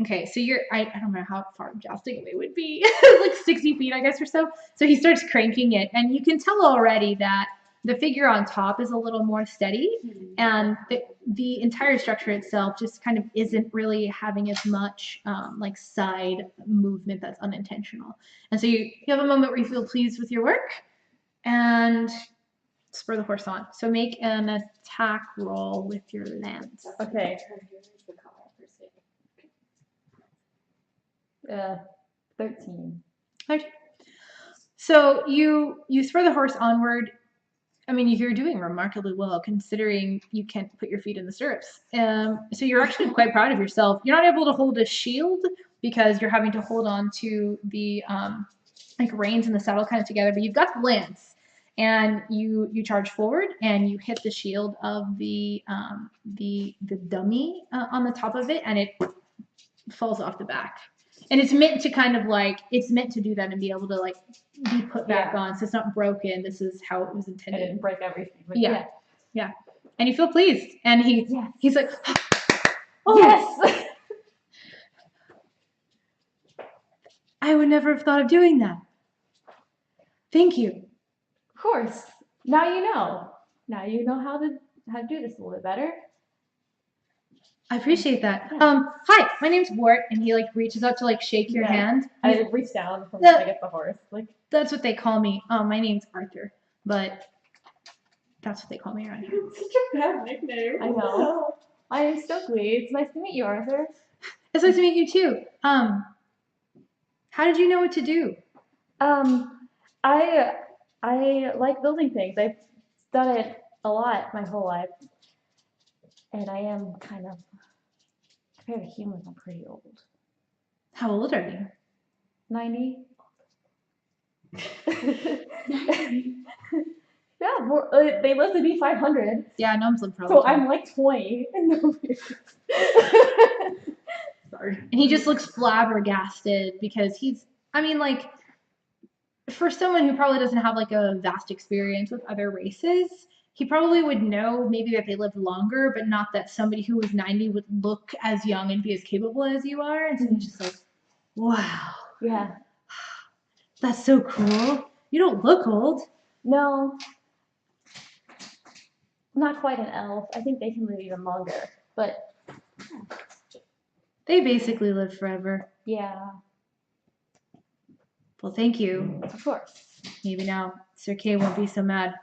Okay, so I don't know how far jousting away would be, like 60 feet, I guess, or so. So he starts cranking it, and you can tell already that the figure on top is a little more steady, and the entire structure itself just kind of isn't really having as much like side movement that's unintentional. And so you have a moment where you feel pleased with your work, and spur the horse on. So make an attack roll with your lance. Okay. 13. Okay. So you spur the horse onward. I mean, you're doing remarkably well considering you can't put your feet in the stirrups. So you're actually quite proud of yourself. You're not able to hold a shield because you're having to hold on to the like reins and the saddle kind of together, but you've got the lance, and you charge forward and you hit the shield of the dummy on the top of it, and it falls off the back. And it's meant to kind of like it's meant to do that and be able to like be put back on, so it's not broken. This is how it was I intended. didn't break everything. But Yeah. And you feel pleased, and he's like, oh, Yes. I would never have thought of doing that. Thank you. Of course. Now you know. Now you know how to do this a little bit better. I appreciate that. Yeah. Hi, my name's Wart, and he like reaches out to like shake your Yeah. hand. I just reached down from Yeah. to get the horse. Like That's what they call me. My name's Arthur, but that's what they call me around here. Such a bad nickname. I know. I am Stokely. It's nice to meet you, Arthur. It's nice to meet you too. How did you know what to do? I like building things. I've done it a lot my whole life. And I am kind of, compared to humans, I'm pretty old. How old are you? 90? Yeah, they live to be 500. Yeah, gnomes live So I'm like 20. Sorry. And he just looks flabbergasted because I mean, like, for someone who probably doesn't have like a vast experience with other races, he probably would know maybe that they lived longer, but not that somebody who was 90 would look as young and be as capable as you are. And so he's just like, wow. Yeah. That's so cool. You don't look old. No. Not quite an elf. I think they can live even longer. But They basically live forever. yeah, Well, thank you. of course. Maybe now Sir Kay won't be so mad.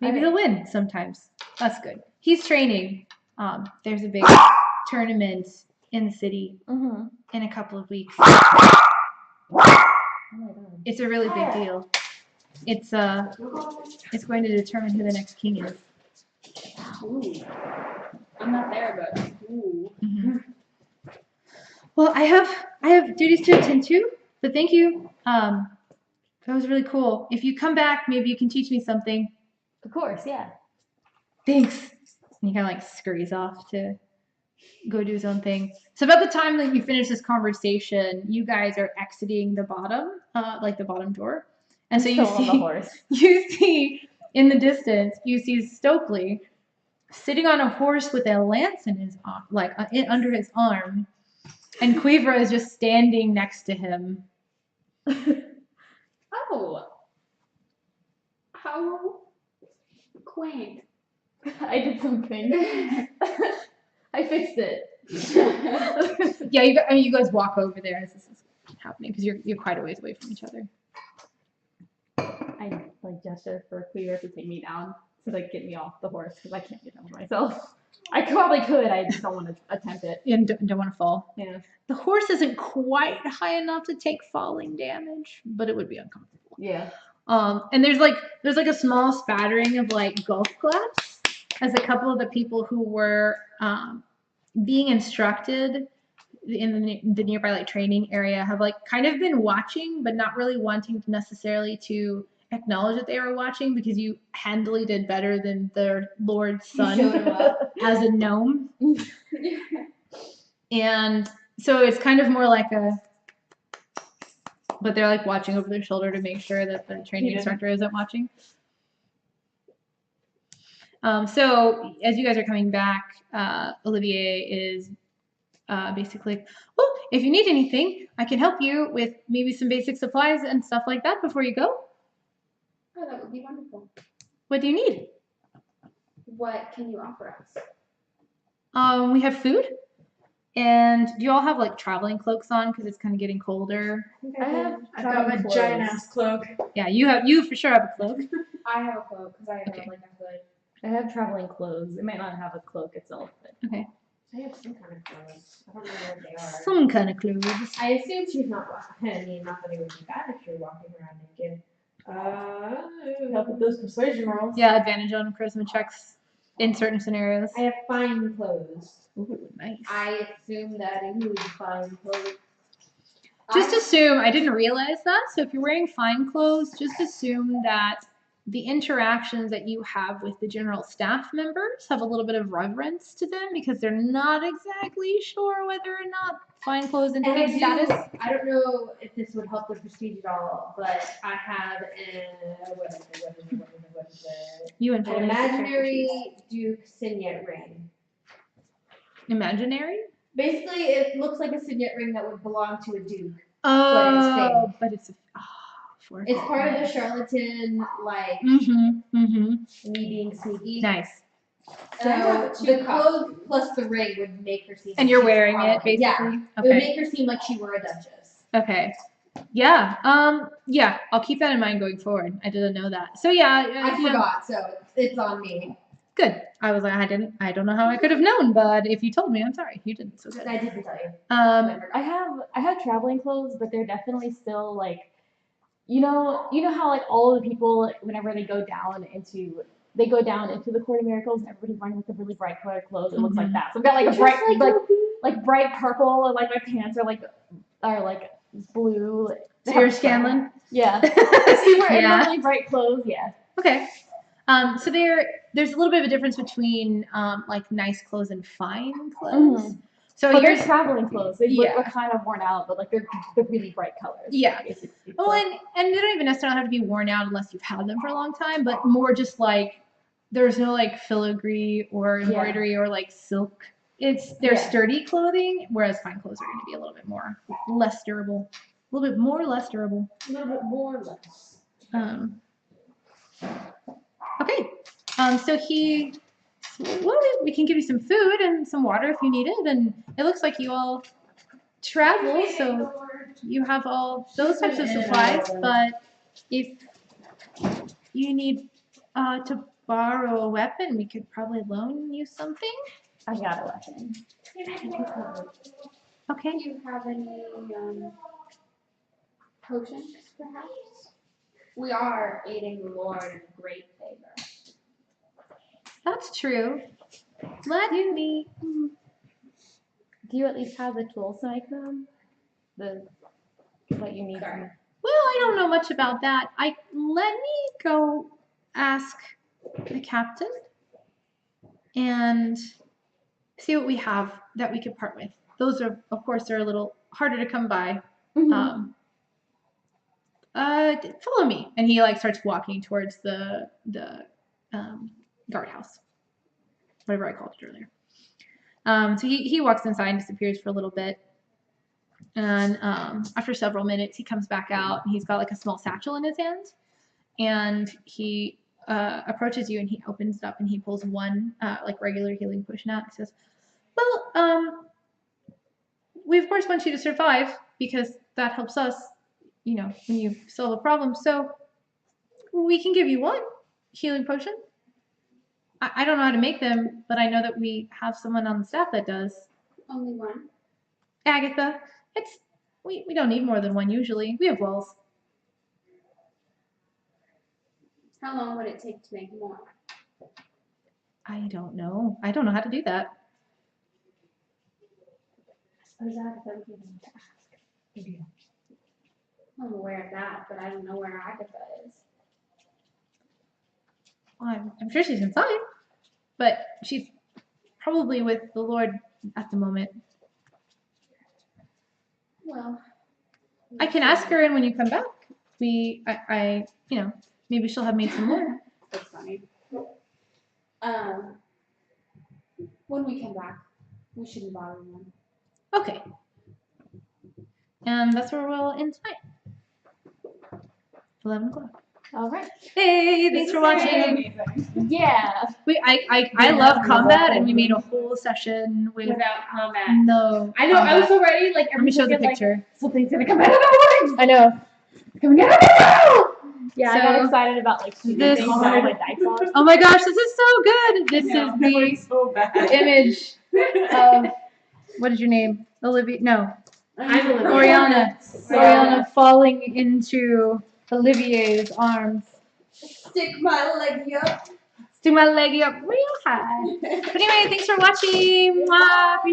Maybe Alright. he'll win sometimes. That's good. He's training. There's a big tournament in the city Mm-hmm. in a couple of weeks. Oh my god. It's a really big deal. It's going to determine who the next king is. Ooh. I'm not there, but ooh. Mm-hmm. Well, I have duties to attend to, but thank you. That was really cool. If you come back, maybe you can teach me something. Of course, yeah. Thanks. And he kind of like scurries off to go do his own thing. So about the time that you finish this conversation, you guys are exiting the bottom, like the bottom door. And so you Still on the see, horse. you see in the distance, you see Stokely sitting on a horse with a lance in his arm, under his arm, and Quiver is just standing next to him. Oh. How quaint. I did something. I fixed it. Yeah, you guys walk over there as this is happening because you're quite a ways away from each other. I like gesture for Cleaver to take me down to like get me off the horse because I can't get down myself. I probably could. I just don't want to attempt it. and don't want to fall. Yeah. The horse isn't quite high enough to take falling damage, but it would be uncomfortable. Yeah. And there's like a small spattering of like golf claps as a couple of the people who were being instructed in the nearby like training area have like kind of been watching, but not really wanting to necessarily to acknowledge that they were watching because you handily did better than their lord's son showed him up. as a gnome. And so it's kind of more like but they're like watching over their shoulder to make sure that the training instructor isn't watching. So as you guys are coming back, Olivier is basically, well, if you need anything, I can help you with maybe some basic supplies and stuff like that before you go. Oh, that would be wonderful. What do you need? What can you offer us? We have food. And do you all have like traveling cloaks on because it's kind of getting colder? I've got my giant ass cloak. Yeah, you for sure have a cloak. I have a cloak because I have Okay. like a hood. I have traveling clothes. It might not have a cloak itself, but Okay. I have some kind of clothes. I don't know what they are. Some kind of clothes. I assume she's not walking. I mean, not that it would be bad if you're walking around naked. Help with those persuasion rolls. Yeah, advantage on charisma checks in certain scenarios. I have fine clothes. Ooh, nice. I assume that includes fine clothes. Just assume, I didn't realize that, so if you're wearing fine clothes, just assume that the interactions that you have with the general staff members have a little bit of reverence to them because they're not exactly sure whether or not fine clothes and And pig status. I don't know if this would help the prestige at all, but I have what is it? You and An Phil imaginary Duke signet ring. Imaginary? Basically, it looks like a signet ring that would belong to a duke. Oh, but it's It's part of the charlatan, like, Mm-hmm. me being sneaky. Nice. So the clothes plus the ring would make her seem. And like you're she's wearing it, royalty. basically? Yeah. It would Okay. make her seem like she were a duchess. Okay. Yeah. Yeah. I'll keep that in mind going forward. I didn't know that. So yeah. I forgot, so it's on me. Good. I was like, I don't know how I could have known, but if you told me, I'm sorry. You didn't. So good. I didn't tell you. I have traveling clothes, but they're definitely still like, you know how like all of the people whenever they go down into the Court of Miracles and everybody's wearing like the really bright colored clothes, it looks like that. So I've got like a bright like bright purple and like my pants are like blue. So you're Scanlan? Yeah. See, we're in Yeah. really bright clothes. Yeah. Okay. So there's a little bit of a difference between like nice clothes and fine clothes. Mhm. So But you're they're traveling clothes. They Yeah. look kind of worn out, but like they're really bright colors. Yeah. Basically. well, and they don't even necessarily have to be worn out unless you've had them for a long time, but more just like there's no like filigree or embroidery or like silk. They're Yeah. sturdy clothing, whereas fine clothes are going to be a little bit more less durable. A little bit more less durable. A little bit more or less. Okay. So we can give you some food and some water if you need it, and it looks like you all travel, so you have all those types of supplies. But if you need to borrow a weapon, we could probably loan you something. I got a weapon. Okay. Do you have any potions, perhaps? We are aiding the Lord in great favor. That's true. Let me. Do you at least have the tools to make them? What you need. Sorry. Well, I don't know much about that. Let me go ask the captain and see what we have that we could part with. Those are, of course, they're a little harder to come by. Mhm. Follow me, and he like starts walking towards the guardhouse, whatever I called it earlier. So he walks inside and disappears for a little bit. And after several minutes, he comes back out and he's got like a small satchel in his hand. And he approaches you and he opens it up and he pulls one like regular healing potion out. He says, well, we of course want you to survive because that helps us, when you solve a problem. So we can give you one healing potion. I don't know how to make them, but I know that we have someone on the staff that does. Only one. Agatha, we don't need more than one usually. We have walls. How long would it take to make more? I don't know. I don't know how to do that. I suppose Agatha would be able to ask. Maybe. I'm aware of that, but I don't know where Agatha is. Well, I'm sure she's inside, but she's probably with the Lord at the moment. Well, I can ask her, and when you come back, maybe she'll have made some more. That's funny. When we come back, we shouldn't bother them. Okay. And that's where we'll end tonight. 11 o'clock. All right. Hey, thanks for watching. Yeah. I love combat, and we made a whole session Without combat. no. I know. I was combat. so ready. Like Let me show the every second, picture. Like, something's gonna come out of the woods. I know. Coming out of the woods. Yeah, I got So, excited about like shooting this- things with all my dice on. Oh my gosh, this is so good. This No, is that the was so bad. image of what is your name? Olivia? No, I'm Olivia. Oriana. Yeah. Oriana falling into Olivier's arms. Stick my leg up. Stick my leg up real high. But anyway, thanks for watching. Mwah.